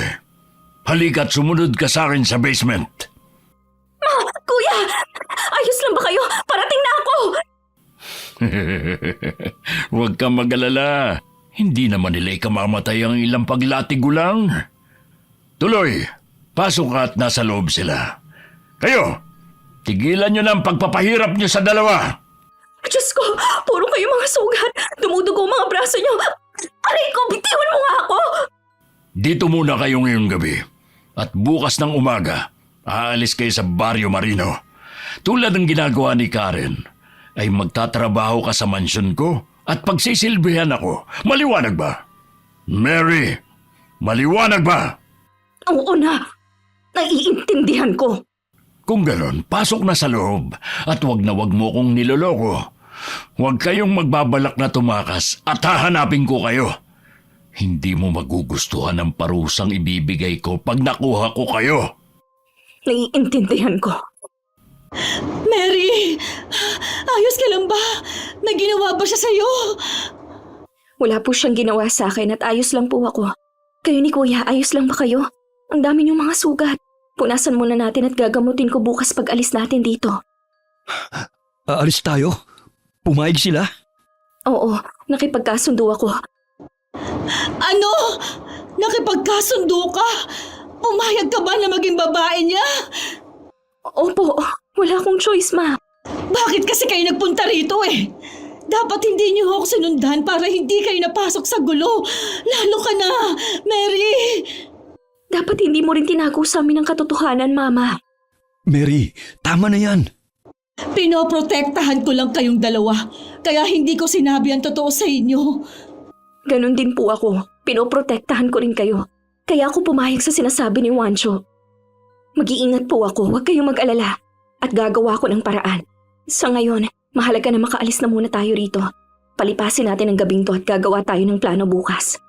Halika't sumunod ka sa akin sa basement. Kuya! Ayos lang ba kayo? Parating na ako! Huwag kang mag-alala. Hindi naman nila ikamamatay ang ilang paglatigo lang. Tuloy, pasok ka at nasa loob sila. Kayo, tigilan nyo na ang pagpapahirap nyo sa dalawa. Diyos ko, puro kayo mga sugat. Dumudugo ang mga braso niyo. Aray ko, bitiwan mo nga ako! Dito muna kayo ngayong gabi. At bukas ng umaga, aalis kayo sa Barrio Marino. Tulad ng ginagawa ni Karen, ay magtatrabaho ka sa mansyon ko at pagsisilbihan ako. Maliwanag ba? Mary, maliwanag ba? Oo na, naiintindihan ko. Kung ganon, pasok na sa loob at wag na wag mo kong niloloko. Huwag kayong magbabalak na tumakas at hahanapin ko kayo. Hindi mo magugustuhan ang parusang ibibigay ko pag nakuha ko kayo. Naiintindihan ko. Mary! Ayos ka lang ba? May ginawa ba siya sa'yo? Wala po siyang ginawa sa akin at ayos lang po ako. Kayo ni Kuya, ayos lang ba kayo? Ang dami niyong mga sugat. Punasan muna natin at gagamutin ko bukas pag alis natin dito. Aalis tayo? Pumayag sila? Oo, nakipagkasundo ako. Ano? Nakipagkasundo ka? Pumayag ka ba na maging babae niya? Opo, wala akong choice, ma. Bakit kasi kayo nagpunta rito eh? Dapat hindi niyo ako sinundan para hindi kayo napasok sa gulo. Lalo ka na, Mary! Dapat hindi mo rin tinago sa amin ang katotohanan, Mama. Mary, tama na yan. Pinoprotektahan ko lang kayong dalawa, kaya hindi ko sinabi ang totoo sa inyo. Ganon din po ako. Pinoprotektahan ko rin kayo. Kaya ako pumayag sa sinasabi ni Juancho. Mag-iingat po ako, huwag kayong mag-alala. At gagawa ko ng paraan. Sa ngayon, mahalaga na makaalis na muna tayo rito. Palipasin natin ang gabing to at gagawa tayo ng plano bukas.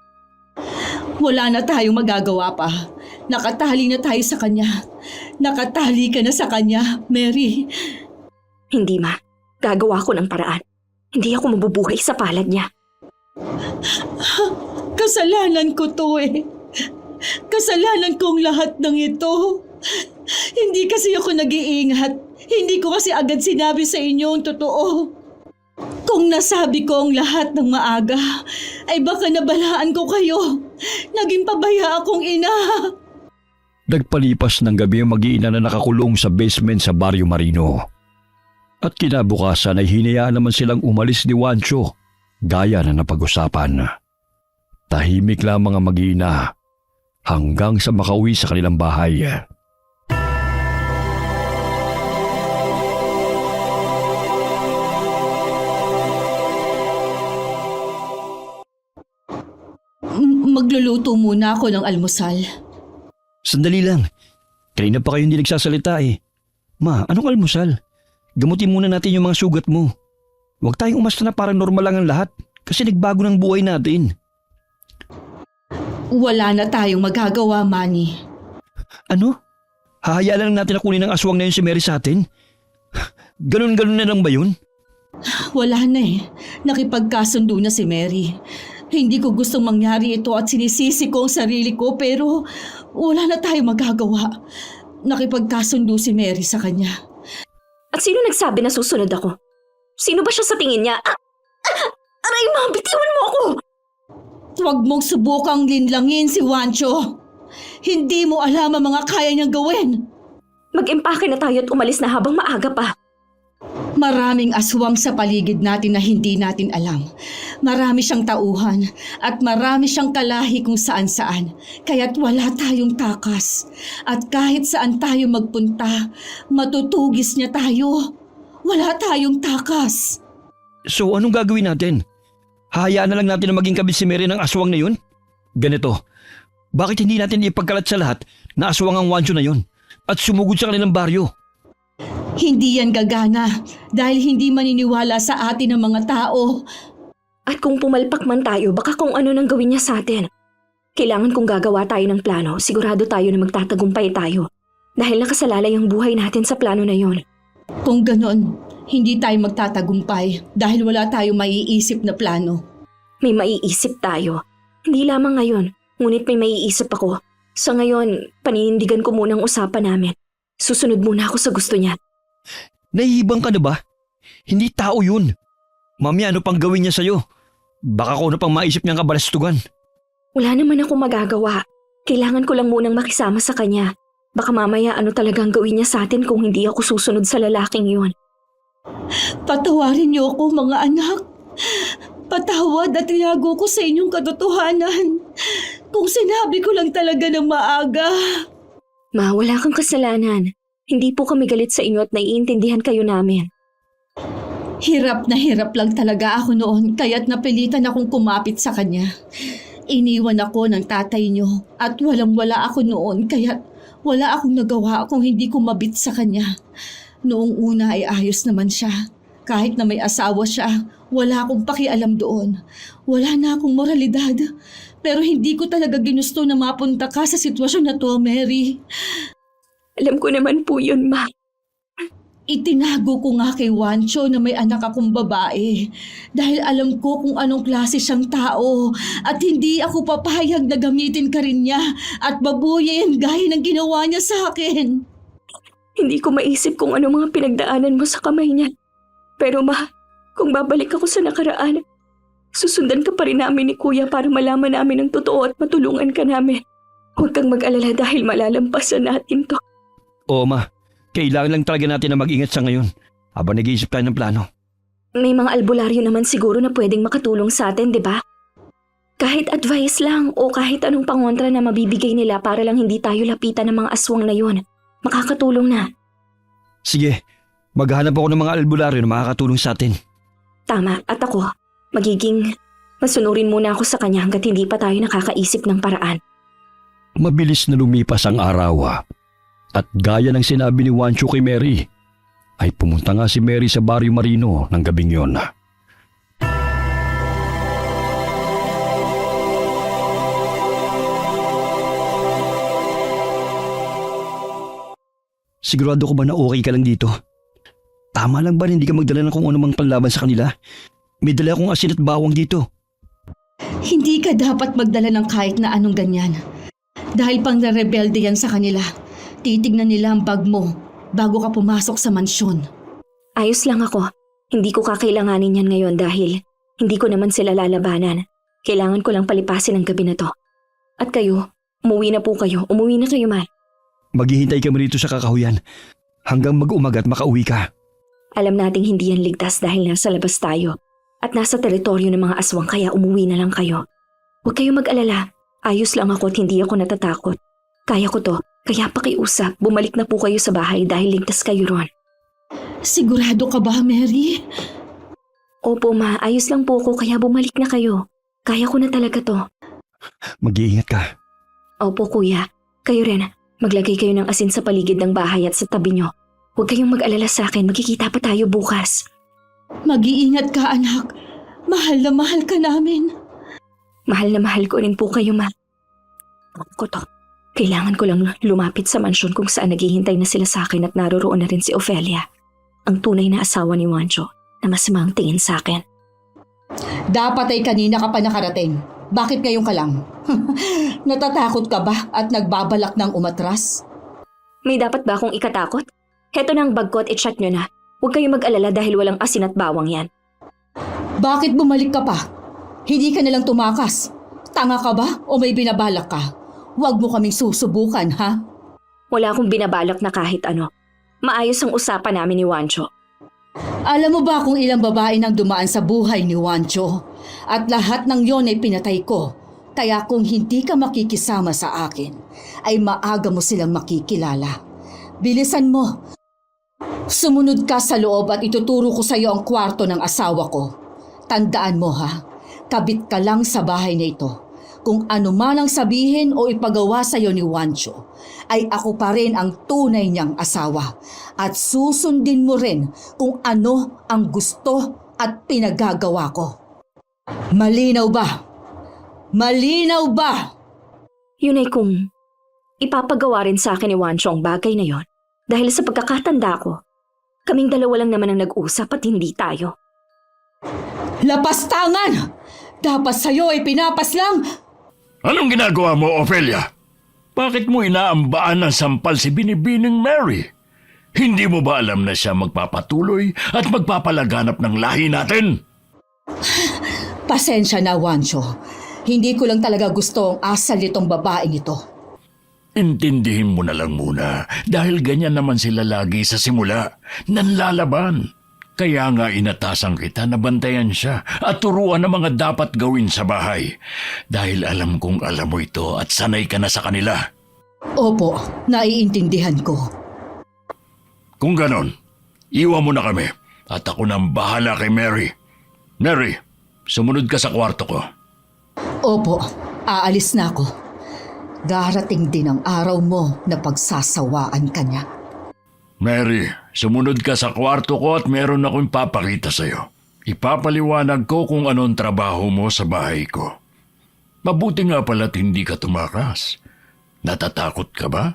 Wala na tayong magagawa pa. Nakatali na tayo sa kanya. Nakatali ka na sa kanya, Mary. Hindi, ma. Gagawa ko ng paraan. Hindi ako mabubuhay sa palad niya. Kasalanan ko to eh. Kasalanan kong lahat ng ito. Hindi kasi ako nag-iingat. Hindi ko kasi agad sinabi sa inyo ang totoo. Kung nasabi ko ang lahat ng maaga, ay baka nabalaan ko kayo. Naging pabaya akong ina. Nagpalipas ng gabi ang mag-iina na nakakulong sa basement sa Barrio Marino. At kinabukasan ay hinayaan naman silang umalis ni Juancho, gaya na napag-usapan. Tahimik lamang ang mag-iina hanggang sa makauwi sa kanilang bahay. Magluluto muna ako ng almusal. Sandali lang. Kanina pa kayo hindi nagsasalita eh. Ma, anong almusal? Gamutin muna natin yung mga sugat mo. Huwag tayong umasta na parang normal lang ang lahat kasi nagbago ng buhay natin. Wala na tayong magagawa, Manny. Ano? Hahayaan lang natin na kunin ng aswang na yun si Mary sa atin? Ganun-ganun na lang ba yun? Wala na eh. Nakipagkasundo na si Mary. Hindi ko gustong mangyari ito at sinisisi ko ang sarili ko pero wala na tayong magagawa. Nakipagkasundo si Mary sa kanya. At sino nagsabi na susunod ako? Sino ba siya sa tingin niya? Aray, ma, bitiwan mo ako! Huwag mong subukang linlangin si Juancho. Hindi mo alam ang mga kaya niyang gawin. Mag-impake na tayo at umalis na habang maaga pa. Maraming aswang sa paligid natin na hindi natin alam. Marami siyang tauhan at marami siyang kalahi kung saan-saan. Kaya't wala tayong takas. At kahit saan tayo magpunta, matutugis niya tayo. Wala tayong takas. So anong gagawin natin? Hahayaan na lang natin na maging kabit si Mary ng aswang na yun? Ganito, bakit hindi natin ipagkalat sa lahat na aswang ang Wancho na yun at sumugod sa kanilang baryo? Hindi yan gagana dahil hindi maniniwala sa atin ng mga tao. At kung pumalpak man tayo, baka kung ano nang gawin niya sa atin. Kailangan kung gagawa tayo ng plano, sigurado tayo na magtatagumpay tayo. Dahil nakasalalay ang buhay natin sa plano na yon. Kung ganon, hindi tayo magtatagumpay dahil wala tayong maiisip na plano. May maiisip tayo. Hindi lamang ngayon, ngunit may maiisip ako. Sa ngayon, paninindigan ko muna ang usapan namin. Susunod muna ako sa gusto niya. Nahihibang ka na ba? Hindi tao yun. Mami, ano pang gawin niya sa'yo? Baka kung ano pang maisip niyang kabalastugan. Wala naman ako magagawa. Kailangan ko lang munang makisama sa kanya. Baka mamaya ano talagang gawin niya sa atin kung hindi ako susunod sa lalaking yun. Patawarin niyo ako, mga anak. Patawad at tinago ko sa inyong katotohanan. Kung sinabi ko lang talaga ng maaga. Ma, wala kang kasalanan. Hindi po kami galit sa inyo at naiintindihan kayo namin. Hirap na hirap lang talaga ako noon kaya't napilitan akong kumapit sa kanya. Iniwan ako ng tatay niyo at walang-wala ako noon kaya't wala akong nagawa kung hindi ko mabit sa kanya. Noong una ay ayos naman siya. Kahit na may asawa siya, wala akong pakialam doon. Wala na akong moralidad. Pero hindi ko talaga ginusto na mapunta ka sa sitwasyon na to, Mary. Alam ko naman po yun, Ma. Itinago ko nga kay Wancho na may anak akong babae dahil alam ko kung anong klase siyang tao at hindi ako papayag na gamitin ka rin niya at babuyin gaya ng ginawa niya sa akin. Hindi ko maisip kung ano mga pinagdaanan mo sa kamay niya. Pero Ma, kung babalik ako sa nakaraan, susundan ka pa rin namin ni Kuya para malaman namin ang totoo at matulungan ka namin. Huwag kang mag-alala dahil malalampasan natin to. Oo, Ma. Kailangan lang talaga natin na mag-ingat sa ngayon habang nag-iisip tayo ng plano. May mga albularyo naman siguro na pwedeng makatulong sa atin, di ba? Kahit advice lang o kahit anong pangontra na mabibigay nila para lang hindi tayo lapitan ng mga aswang na yon. Makakatulong na. Sige, maghahanap ako ng mga albularyo na makakatulong sa atin. Tama, at ako, masunurin muna ako sa kanya hanggat hindi pa tayo nakakaisip ng paraan. Mabilis na lumipas ang araw at gaya ng sinabi ni Wancho kay Mary, ay pumunta nga si Mary sa Barrio Marino ng gabing yon. Sigurado ko ba na okay ka lang dito? Tama lang ba na hindi ka magdala ng kung anumang panlaban sa kanila? May dala akong asin at bawang dito. Hindi ka dapat magdala ng kahit na anong ganyan. Dahil pang rebelde yan sa kanila. Titignan nila ang bag mo bago ka pumasok sa mansyon. Ayos lang ako. Hindi ko kakailanganin yan ngayon dahil hindi ko naman sila lalabanan. Kailangan ko lang palipasin ang gabi na to. At kayo, umuwi na po kayo. Umuwi na kayo, Ma. Maghihintay kami rito sa kakahuyan hanggang mag-umagat makauwi ka. Alam nating hindi yan ligtas dahil nasa labas tayo. At nasa teritoryo ng mga aswang kaya umuwi na lang kayo. Huwag kayong mag-alala. Ayos lang ako at hindi ako natatakot. Kaya ko to. Kaya pakiusap, bumalik na po kayo sa bahay dahil ligtas kayo ron. Sigurado ka ba, Mary? Opo, Ma. Ayos lang po ako kaya bumalik na kayo. Kaya ko na talaga to. Mag-iingat ka. Opo, Kuya. Kayo rin. Maglagay kayo ng asin sa paligid ng bahay at sa tabi nyo. Huwag kayong mag-alala sa akin. Magkikita pa tayo bukas. Mag-iingat ka, anak. Mahal na mahal ka namin. Mahal na mahal ko rin po kayo, Ma. Ako to. Kailangan ko lang lumapit sa mansyon kung saan naghihintay na sila sa akin at naroroon na rin si Ofelia, ang tunay na asawa ni Wancho na masamang tingin sa akin. Dapat ay kanina ka pa nakarating. Bakit ngayon ka lang? Natatakot ka ba at nagbabalak ng umatras? May dapat ba akong ikatakot? Heto na ang bag ko at i-check nyo na. Huwag kayong mag-alala dahil walang asin at bawang yan. Bakit bumalik ka pa? Hindi ka nalang tumakas. Tanga ka ba o may binabalak ka? Huwag mo kaming susubukan, ha? Wala akong binabalak na kahit ano. Maayos ang usapan namin ni Wancho. Alam mo ba kung ilang babae nang dumaan sa buhay ni Wancho? At lahat ng yon ay pinatay ko. Kaya kung hindi ka makikisama sa akin, ay maaga mo silang makikilala. Bilisan mo. Sumunod ka sa loob at ituturo ko sa iyo ang kwarto ng asawa ko. Tandaan mo ha, kabit ka lang sa bahay na ito. Kung ano man ang sabihin o ipagawa sa iyo ni Juancho, ay ako pa rin ang tunay niyang asawa. At susundin mo rin kung ano ang gusto at pinagagawa ko. Malinaw ba? Malinaw ba? Yun ay kung ipapagawa rin sa akin ni Juancho ang bagay na yon. Dahil sa pagkakatanda ko, kaming dalawa lang naman ang nag-usap at hindi tayo. Lapastangan! Dapat sa'yo ay pinapas lang! Anong ginagawa mo, Ophelia? Bakit mo inaambaan ng sampal si Binibining Mary? Hindi mo ba alam na siya magpapatuloy at magpapalaganap ng lahi natin? Pasensya na, Juancho. Hindi ko lang talaga gusto ang asal nitong babaeng ito. Intindihin mo na lang muna dahil ganyan naman sila lagi sa simula. Nanlalaban. Kaya nga inatasan kita na bantayan siya at turuan ang mga dapat gawin sa bahay. Dahil alam kong alam mo ito at sanay ka na sa kanila. Opo, naiintindihan ko. Kung ganon, iwan mo na kami at ako nang bahala kay Mary. Mary, sumunod ka sa kwarto ko. Opo, aalis na ako. Darating din ang araw mo na pagsasawaan ka niya. Mary, sumunod ka sa kwarto ko at meron akong papakita sa'yo. Ipapaliwanag ko kung anong trabaho mo sa bahay ko. Mabuti nga pala't hindi ka tumakas. Natatakot ka ba?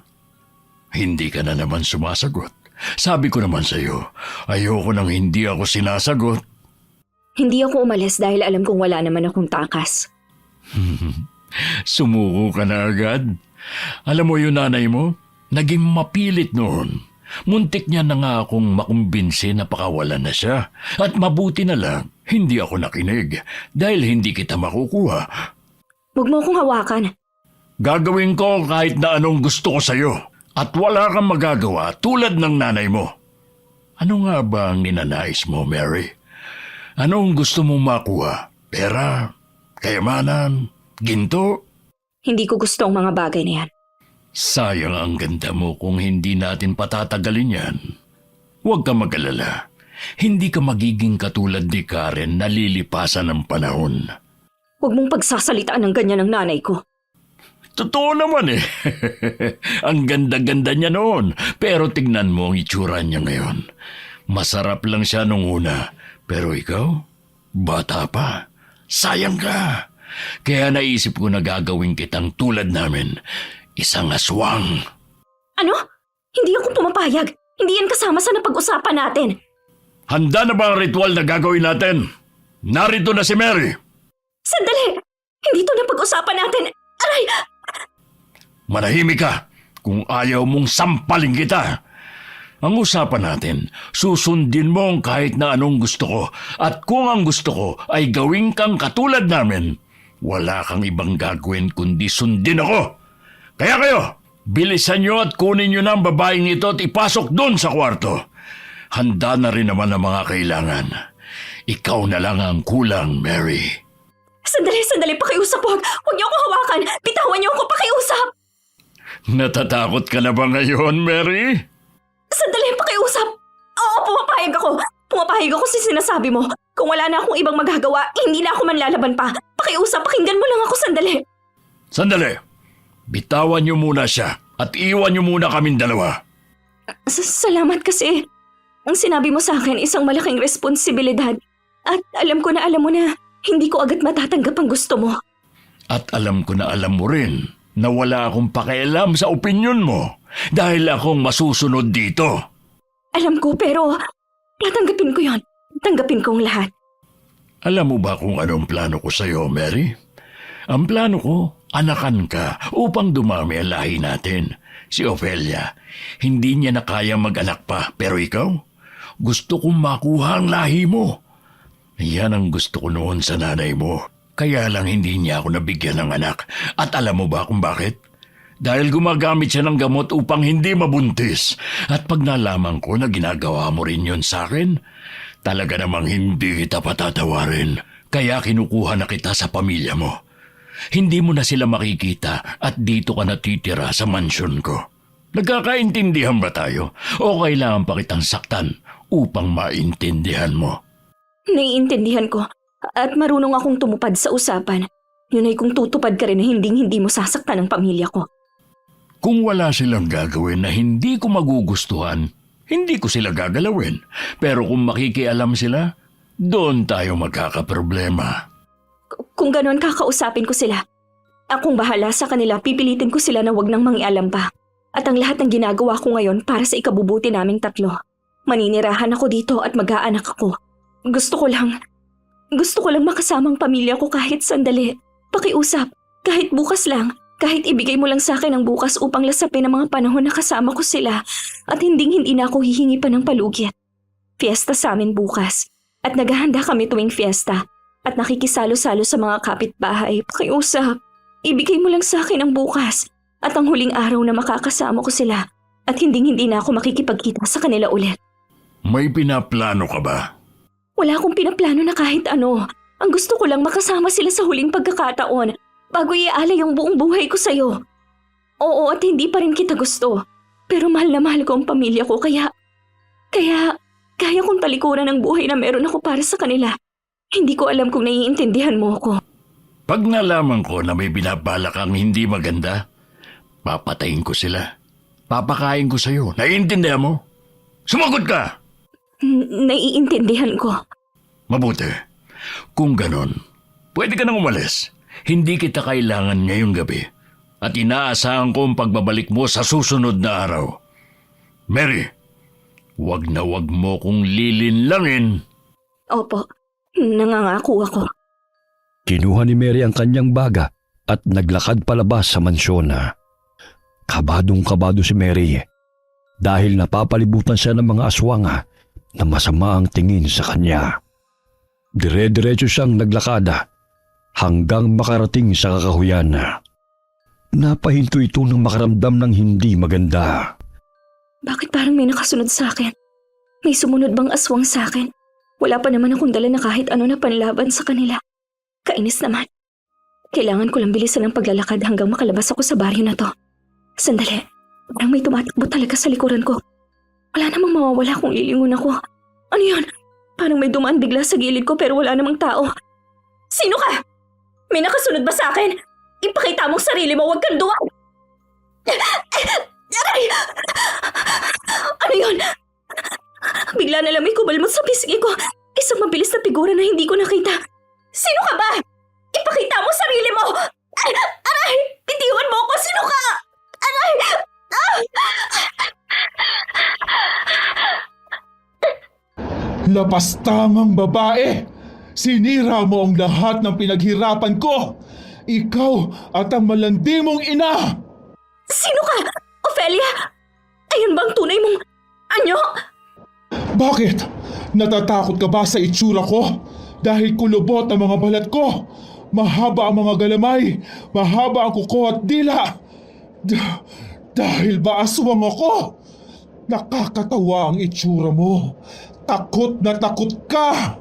Hindi ka na naman sumasagot. Sabi ko naman sa'yo, ayoko nang hindi ako sinasagot. Hindi ako umalis dahil alam kong wala naman akong takas. Sumuko ka na agad. Alam mo yung nanay mo, naging mapilit noon. Muntik niya na nga akong makumbinsi na pakawalan na siya. At mabuti na lang, hindi ako nakinig dahil hindi kita makukuha. Huwag mo akong hawakan. Gagawin ko kahit na anong gusto ko sa'yo at wala kang magagawa tulad ng nanay mo. Ano nga ba ang ninanais mo, Mary? Anong gusto mong makuha? Pera? Kayamanan? Ginto? Hindi ko gusto ang mga bagay na yan. Sayang ang ganda mo kung hindi natin patatagalin yan. Huwag ka mag-alala. Hindi ka magiging katulad ni Karen na lilipasan ng panahon. Huwag mong pagsasalitaan ng ganyan ng nanay ko. Totoo naman eh. Ang ganda-ganda niya noon. Pero tignan mo ang itsura niya ngayon. Masarap lang siya nung una. Pero ikaw, bata pa. Sayang ka. Kaya naisip ko na gagawin kitang tulad namin. Isang aswang. Ano? Hindi ako pumapayag. Hindi yan kasama sa napag-usapan natin. Handa na ba ang ritual na gagawin natin? Narito na si Mary. Sandali! Hindi to napag-usapan natin. Aray! Manahimik ka kung ayaw mong sampalin kita. Ang usapan natin, susundin mo ang kahit na anong gusto ko. At kung ang gusto ko ay gawin kang katulad namin, wala kang ibang gagawin kundi sundin ako. Kaya kayo, bilisan nyo at kunin nyo na ang babaeng ito at ipasok doon sa kwarto. Handa na rin naman ang mga kailangan. Ikaw na lang ang kulang, Mary. Sandali, pakiusap huwag. Huwag niyo ako hawakan. Bitawan niyo ako, pakiusap. Natatakot ka na ba ngayon, Mary? Sandali, pakiusap. Oo, pumapayag ako. Pumapayag ako sa sinasabi mo. Kung wala na akong ibang magagawa, hindi na ako manlalaban pa. Pakiusap, pakinggan mo lang ako sandali. Sandali. Bitawan niyo muna siya at iwan niyo muna kaming dalawa. Salamat kasi. Ang sinabi mo sa akin isang malaking responsibilidad. At alam ko na hindi ko agad matatanggap ang gusto mo. At alam ko na alam mo rin na wala akong pakialam sa opinyon mo dahil akong masusunod dito. Alam ko pero tatanggapin ko yon. Tanggapin ko ang lahat. Alam mo ba kung anong plano ko sa'yo, Mary? Ang plano ko, anakan ka upang dumami ang lahi natin. Si Ophelia, hindi niya na kaya mag-anak pa. Pero ikaw, gusto kong makuha ang lahi mo. Yan ang gusto ko noon sa nanay mo. Kaya lang hindi niya ako nabigyan ng anak. At alam mo ba kung bakit? Dahil gumagamit siya ng gamot upang hindi mabuntis. At pag nalaman ko na ginagawa mo rin yun sa akin, talaga namang hindi kita patatawarin. Kaya kinukuha na kita sa pamilya mo. Hindi mo na sila makikita at dito ka natitira sa mansyon ko. Nagkakaintindihan ba tayo? O kailangan pa kitang saktan upang maintindihan mo? Naiintindihan ko at marunong akong tumupad sa usapan. Yun ay kung tutupad ka rin na hindi mo sasaktan ang pamilya ko. Kung wala silang gagawin na hindi ko magugustuhan, hindi ko sila gagalawin. Pero kung makikialam sila, doon tayo magkakaproblema. Kung ganon kakausapin ko sila. Akong bahala sa kanila, pipilitin ko sila na wag nang mangialam pa. At ang lahat ng ginagawa ko ngayon para sa ikabubuti naming tatlo. Maninirahan ako dito at mag-aanak ako. Gusto ko lang makasama ang pamilya ko kahit sandali. Pakiusap, kahit bukas lang, kahit ibigay mo lang sa akin ang bukas upang lasapin ang mga panahon na kasama ko sila at hindi na ako hihingi pa ng palugit. Fiesta sa amin bukas at naghahanda kami tuwing fiesta at nakikisalo-salo sa mga kapitbahay. Pakiusap, ibigay mo lang sa akin ang bukas at ang huling araw na makakasama ko sila at hindi na ako makikipagkita sa kanila ulit. May pinaplano ka ba? Wala akong pinaplano na kahit ano. Ang gusto ko lang makasama sila sa huling pagkakataon bago iaalay ang buong buhay ko sa'yo. Oo at hindi pa rin kita gusto. Pero mahal na mahal ko ang pamilya ko kaya kaya kong talikuran ang buhay na meron ako para sa kanila. Hindi ko alam kung naiintindihan mo ako. Pag nalaman ko na may binabala kang hindi maganda, papatayin ko sila. Papakain ko sa'yo. Naiintindihan mo? Sumagot ka! Naiintindihan ko. Mabuti. Kung ganon, pwede ka nang umalis. Hindi kita kailangan ngayong gabi. At inaasahan ko ang pagbabalik mo sa susunod na araw. Mary, wag na wag mo kong lilinlangin. Opo, nangangako ako. Kinuha ni Mary ang kanyang baga at naglakad palabas sa mansyon. Kabadong-kabado si Mary dahil napapalibutan siya ng mga aswang na masama ang tingin sa kanya. Dire-diretso siyang naglakada hanggang makarating sa kakahuyan. Napahinto ito nang makaramdam ng hindi maganda. Bakit parang may nakasunod sa akin? May sumunod bang aswang sa akin? Wala pa naman akong dala na kahit ano na panlaban sa kanila. Kainis naman. Kailangan ko lang bilisan ang paglalakad hanggang makalabas ako sa baryo na to. Sandali, parang may tumatakbo talaga sa likuran ko. Wala namang mawawala kung lilingon ako. Ano yun? Parang may dumaan bigla sa gilid ko pero wala namang tao. Sino ka? May nakasunod ba sa akin? Ipakita mong sarili mo, huwag kang duwag! Aray! Ano yun? Bigla na lang may kumalmot sa pisngi ko. Isang mabilis na figura na hindi ko nakita. Sino ka ba? Ipakita mo sarili mo! Aray! Bitiwan mo ako! Sino ka? Aray! Ah! Lapastamang babae! Sinira mo ang lahat ng pinaghirapan ko! Ikaw at ang malandi mong ina! Sino ka? Ophelia? Ayun ba ang tunay mong anyo? Bakit? Natatakot ka ba sa itsura ko? Dahil kulubot ang mga balat ko. Mahaba ang mga galamay. Mahaba ang kuko at dila. Dahil ba aswang ako? Nakakatawa ang itsura mo. Takot na takot ka!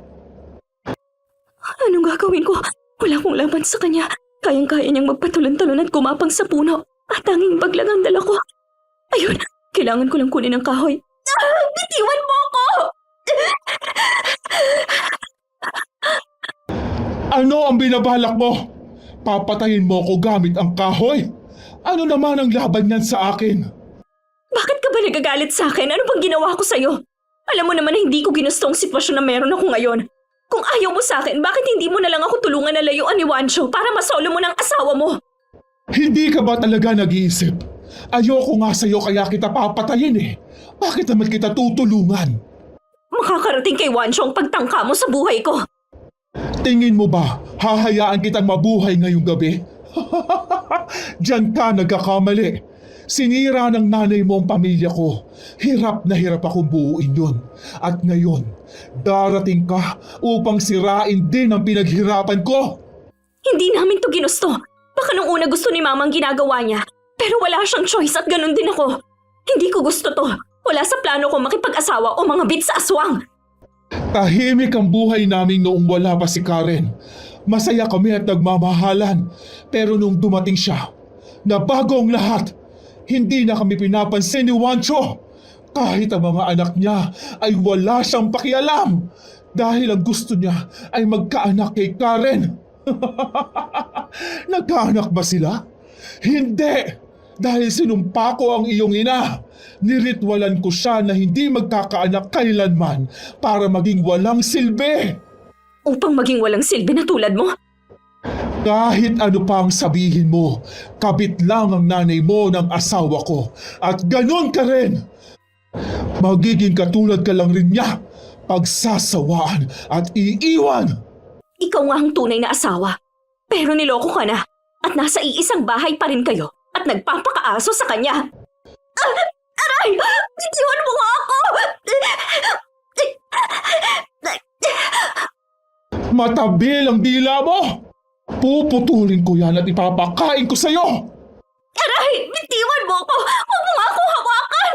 Anong gagawin ko? Wala akong laban sa kanya. Kayang-kaya niyang magpatulon-talon at kumapang sa puno. At tanging bag lang ang dala ko. Ayun, kailangan ko lang kunin ang kahoy. Bitiwan mo ako! Ano ang binabalak mo? Papatayin mo ko gamit ang kahoy? Ano naman ang laban niyan sa akin? Bakit ka ba nagagalit sa akin? Ano bang ginawa ko sa'yo? Alam mo naman na hindi ko ginusto ang sitwasyon na meron ako ngayon. Kung ayaw mo sa akin, bakit hindi mo na lang ako tulungan na layuan ni Juancho para masolo mo ng asawa mo? Hindi ka ba talaga nag-iisip? Ayoko nga sa'yo kaya kita papatayin eh. Bakit naman kita tutulungan? Makakarating kay Juancho ang pagtangka mo sa buhay ko. Tingin mo ba hahayaan kitang mabuhay ngayong gabi? Diyan ka nagkakamali. Sinira ng nanay mo ang pamilya ko. Hirap na hirap akong buuin yun. At ngayon, darating ka upang sirain din ang pinaghirapan ko. Hindi namin to ginusto. Baka nung una gusto ni Mama ang ginagawa niya. Pero wala siyang choice at ganun din ako. Hindi ko gusto to. Wala sa plano ko makipag-asawa o mga bit sa aswang. Tahimik ang buhay namin noong wala pa si Karen. Masaya kami at nagmamahalan. Pero nung dumating siya, nabago ang lahat. Hindi na kami pinapansin ni Juancho. Kahit ang mga anak niya ay wala siyang pakialam dahil ang gusto niya ay magkaanak kay Karen. Nagkaanak ba sila? Hindi! Dahil sinumpa ko ang iyong ina. Niritwalan ko siya na hindi magkakaanak kailanman para maging walang silbi. Upang maging walang silbi na tulad mo? Kahit ano pa ang sabihin mo, kabit lang ang nanay mo ng asawa ko. At ganon ka rin. Magiging katulad ka lang rin niya, pagsasawaan at iiwan. Ikaw nga ang tunay na asawa. Pero niloko ka na at nasa iisang bahay pa rin kayo at nagpapakaaso sa kanya. Aray! Bitiwan mo nga ako! Matabil ang dila mo! Puputulin ko yan at ipapakain ko sa'yo! Aray! Bitiwan mo ako! Huwag mo nga ako hawakan!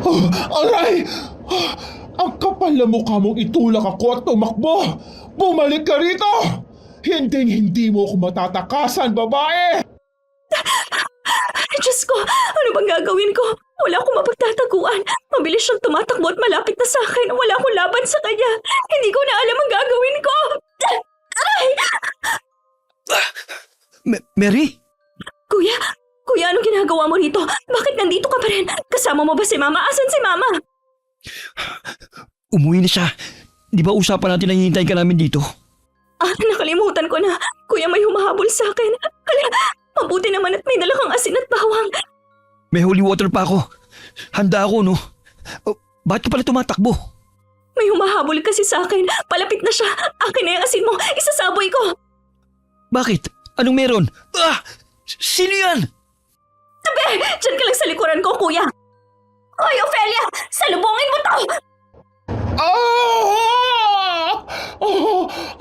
Oh, aray! Ang kapal na mukha mong itulak ako at tumakbo! Bumalik ka rito! Hindi mo ako matatakasan, babae! Diyos ko! Ano bang gagawin ko? Wala akong mapagtataguan. Mabilis siyang tumatakbo at malapit na sa akin. Wala akong laban sa kanya. Hindi ko na alam ang gagawin ko. Aray! Mary? Kuya? Kuya, anong ginagawa mo rito? Bakit nandito ka pa rin? Kasama mo ba si Mama? Asan si Mama? Umuwi na siya. Di ba usapan natin na hihintayin ka namin dito? Nakalimutan ko na. Kuya, may humahabol sa akin. Hala, mabuti naman at may dala kang asin at bawang. May holy water pa ako. Handa ako, no? Bakit ka pala tumatakbo? May humahabol kasi sa akin. Palapit na siya. Akin na yung asin mo. Isasaboy ko. Bakit? Anong meron? Sino yan? Tabi! Diyan ka lang sa likuran ko, kuya. Hoy, Ophelia! Salubungin mo to!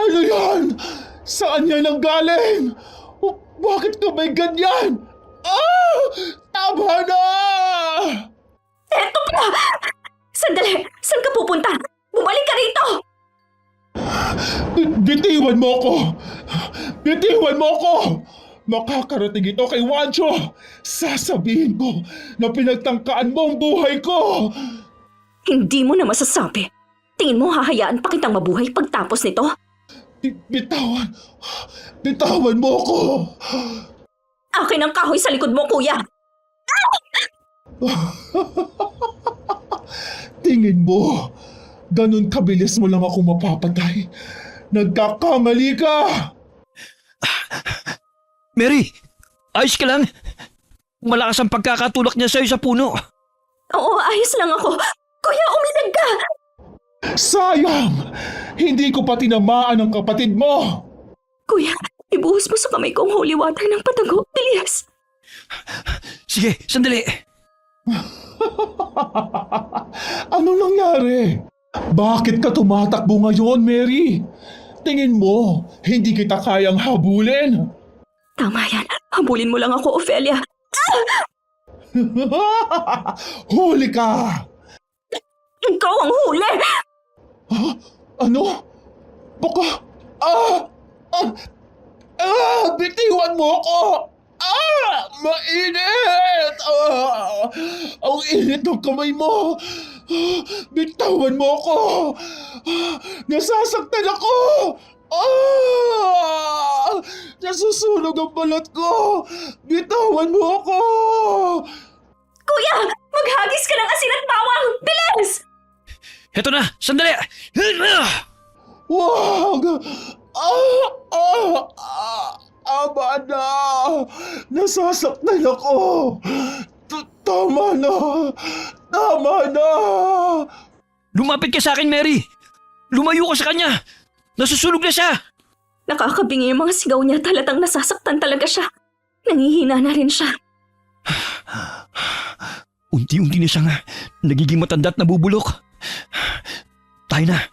Ano yan? Saan yan ang galing? Bakit ka may ganyan? Tama na! Eto pa! Sandali! Saan ka pupunta? Bumalik ka rito! Bitiwan mo ko! Bitiwan mo ko! Makakarating ito kay Juancho! Sasabihin ko na pinagtangkaan mo ang buhay ko! Hindi mo na masasabi. Tingin mo hahayaan pa kitang mabuhay pagtapos nito? Bitawan mo ko! Akin ang kahoy sa likod mo, kuya! Tingin mo, ganun kabilis mo lang ako mapapatay. Nagkakamali ka! Mary! Ayos ka lang? Malakas ang pagkakatulak niya sa'yo sa puno. Oo, ayos lang ako. Kuya, umilag ka! Sayang! Hindi ko pa tinamaan ang kapatid mo! Kuya, ibuhos mo sa kamay ko ang holy water ng patago. Bilis! Sige, sandali. Anong nangyari? Bakit ka tumatakbo ngayon, Mary? Tingin mo, hindi kita kayang habulin? Tama yan. Habulin mo lang ako, Ophelia. Huli ka! Ikaw ang huli! Ano? Baka... Bitiwan mo ako! Mainit! Ang init ng kamay mo! Bitawan mo ako! Nasasaktan ako! Nasusunog ang balat ko! Bitawan mo ako! Kuya, maghagis ka ng asin at bawang! Bilis! Heto na, sandali! Wag! Ama na! Nasasaktan ako! Tama na! Tama na! Lumapit ka sa akin, Mary! Lumayo ka sa kanya! Nasusunog na siya! Nakakabingi yung mga sigaw niya. Talatang nasasaktan talaga siya. Nangihina na rin siya. Unti-unti na siyang nagiging matanda at nabubulok. Tayo na.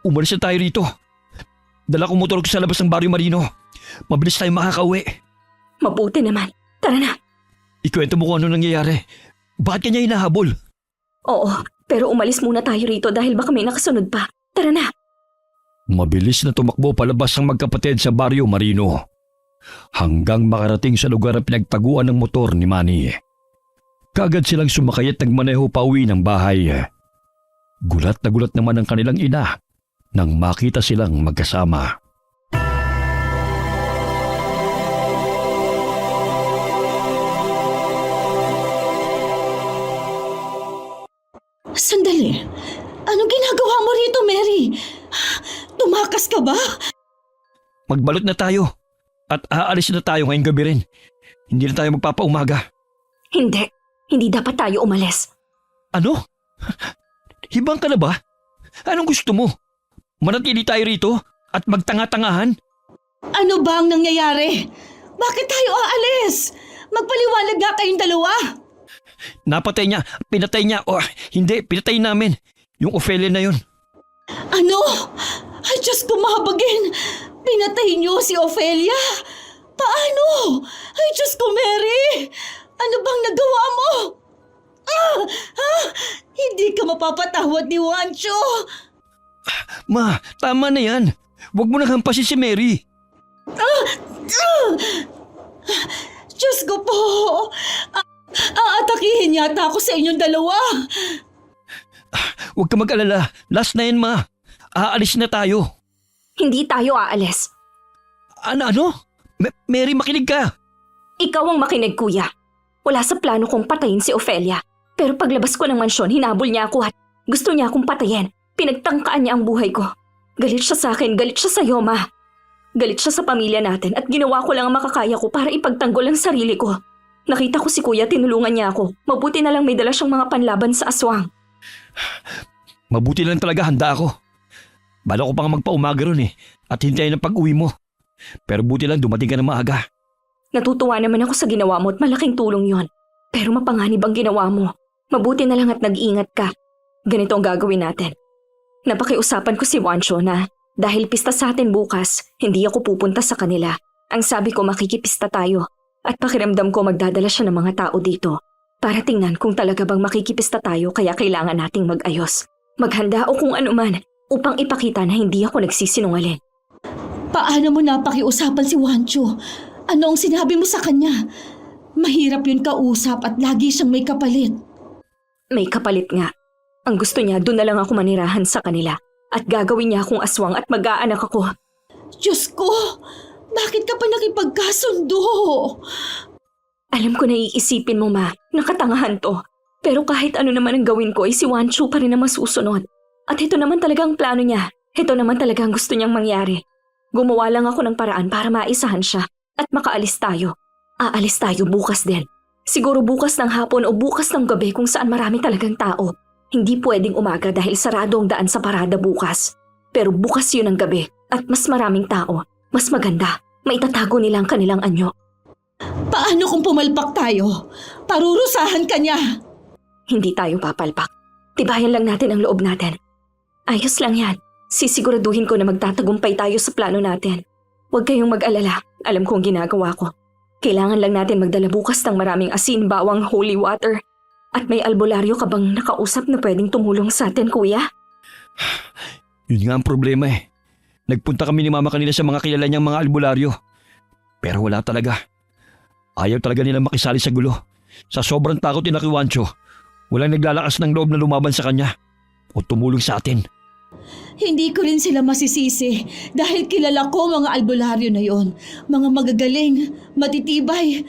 Umalis na tayo rito. Dala ko motor ko sa labas ng Barrio Marino. Mabilis tayo makakauwi. Mabuti naman. Tara na. Ikwento mo kung ano nangyayari. Bakit kanya hinahabol? Oo, pero umalis muna tayo rito dahil baka may nakasunod pa. Tara na. Mabilis na tumakbo palabas ang magkapatid sa Barrio Marino. hanggang makarating sa lugar na pinagtaguan ng motor ni Manny. Kaagad silang sumakay at nagmaneho pa uwi ng bahay. Gulat na gulat naman ang kanilang ina nang makita silang magkasama. Sandali. Anong ginagawa mo rito, Mary? Tumakas ka ba? Magbalot na tayo at aalis na tayo ngayong gabi rin. Hindi na tayo magpapaumaga. Hindi. Hindi dapat tayo umalis. Ano? Hibang ka na ba? Anong gusto mo? Manatili tayo rito at magtanga-tangahan? Ano ba ang nangyayari? Bakit tayo aalis? Magpaliwanag nga kayong dalawa. Napatay niya, pinatay niya, o hindi, pinatay namin. Yung Ophelia na yun. Ano? Ay, Diyos ko, mahabagin. Pinatay niyo si Ophelia? Paano? Ay, Diyos ko, Mary. Ano bang nagawa mo? Hindi ka mapapatawad ni Juancho. Ma, tama na yan. Huwag mo nang hampasin si Mary. Diyos ko po. Aatakihin yata ako sa inyong dalawa. Huwag ka mag-alala. Last na yan, ma. Aalis na tayo. Hindi tayo aalis. Ano? Mary, makinig ka. Ikaw ang makinig, kuya. Wala sa plano kong patayin si Ophelia. Pero paglabas ko ng mansyon, hinabol niya ako at gusto niya akong patayin. Pinagtangkaan niya ang buhay ko. Galit siya sa akin, galit siya sa iyo, ma. Galit siya sa pamilya natin at ginawa ko lang ang makakaya ko para ipagtanggol ang sarili ko. Nakita ko si kuya, tinulungan niya ako. Mabuti na lang may dala siyang mga panlaban sa aswang. Mabuti lang talaga handa ako. Bala ko pa nga magpaumaga ron at hintayin ang pag-uwi mo. Pero buti lang dumating ka na maaga. Natutuwa naman ako sa ginawa mo at malaking tulong yon. Pero mapanganib ang ginawa mo. Mabuti na lang at nag-ingat ka. Ganito ang gagawin natin. Napakiusapan ko si Juancho na dahil pista sa atin bukas, hindi ako pupunta sa kanila. Ang sabi ko makikipista tayo at pakiramdam ko magdadala siya ng mga tao dito para tingnan kung talaga bang makikipista tayo kaya kailangan nating mag-ayos. Maghanda o kung ano man upang ipakita na hindi ako nagsisinungaling. Paano mo napakiusapan si Juancho? Ano ang sinabi mo sa kanya? Mahirap yun kausap at lagi siyang may kapalit. May kapalit nga. Ang gusto niya, doon na lang ako manirahan sa kanila. At gagawin niya akong aswang at mag-aanak ako. Diyos ko! Bakit ka pa nakipagkasundo? Alam ko na iisipin mo, ma. Nakatangahan to. Pero kahit ano naman ang gawin ko, ay si Juancho pa rin na masusunod. At ito naman talaga ang plano niya. Ito naman talaga ang gusto niyang mangyari. Gumawa lang ako ng paraan para maisahan siya. At makaalis tayo. Aalis tayo bukas din. Siguro bukas ng hapon o bukas ng gabi kung saan marami talagang tao. Hindi pwedeng umaga dahil sarado ang daan sa parada bukas. Pero bukas yun ang gabi at mas maraming tao. Mas maganda. Maitatago nila ang kanilang anyo. Paano kung pumalpak tayo? Parurusahan ka niya. Hindi tayo papalpak. Tibayan lang natin ang loob natin. Ayos lang yan. Sisiguraduhin ko na magtatagumpay tayo sa plano natin. Huwag kayong mag-alala. Alam kong ginagawa ko. Kailangan lang natin magdala bukas ng maraming asin, bawang, holy water. At may albularyo ka bang nakausap na pwedeng tumulong sa atin, kuya? Yun nga ang problema Nagpunta kami ni mama kanina sa mga kilala niyang mga albularyo. Pero wala talaga. Ayaw talaga nilang makisali sa gulo. Sa sobrang takot ni Juancho, walang naglalakas ng loob na lumaban sa kanya o tumulong sa atin. Hindi ko rin sila masisisi dahil kilala ko mga albularyo na yon. Mga magagaling, matitibay.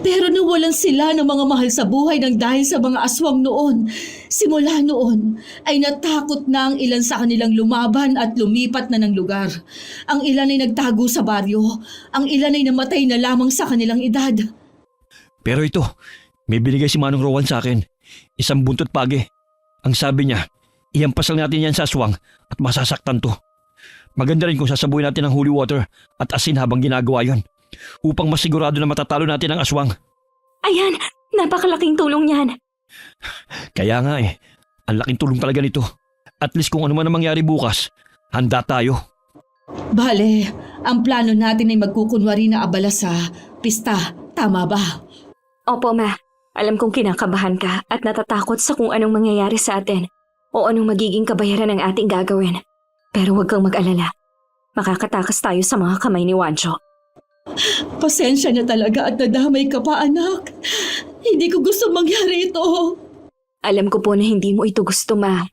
Pero nawalan sila ng mga mahal sa buhay ng dahil sa mga aswang noon. Simula noon ay natakot na ang ilan sa kanilang lumaban at lumipat na ng lugar. Ang ilan ay nagtago sa baryo. Ang ilan ay namatay na lamang sa kanilang edad. Pero ito, may binigay si Manong Rowan sa akin. Isang buntot pagi. Ang sabi niya, ihampasal natin yan sa aswang at masasaktan to. Maganda rin kung sasabuhin natin ng holy water at asin habang ginagawa yon. Upang masigurado na matatalo natin ang aswang. Ayan, napakalaking tulong yan. Kaya nga ang laking tulong talaga nito. At least kung ano man ang mangyari bukas, handa tayo. Bale, ang plano natin ay magkukunwari na abala sa pista. Tama ba? Opo, ma. Alam kong kinakabahan ka at natatakot sa kung anong mangyayari sa atin o anong magiging kabayaran ng ating gagawin. Pero huwag kang mag-alala. Makakatakas tayo sa mga kamay ni Juancho. Pasensya na talaga at nadamay ka pa, anak. Hindi ko gusto mangyari ito. Alam ko po na hindi mo ito gusto, Ma.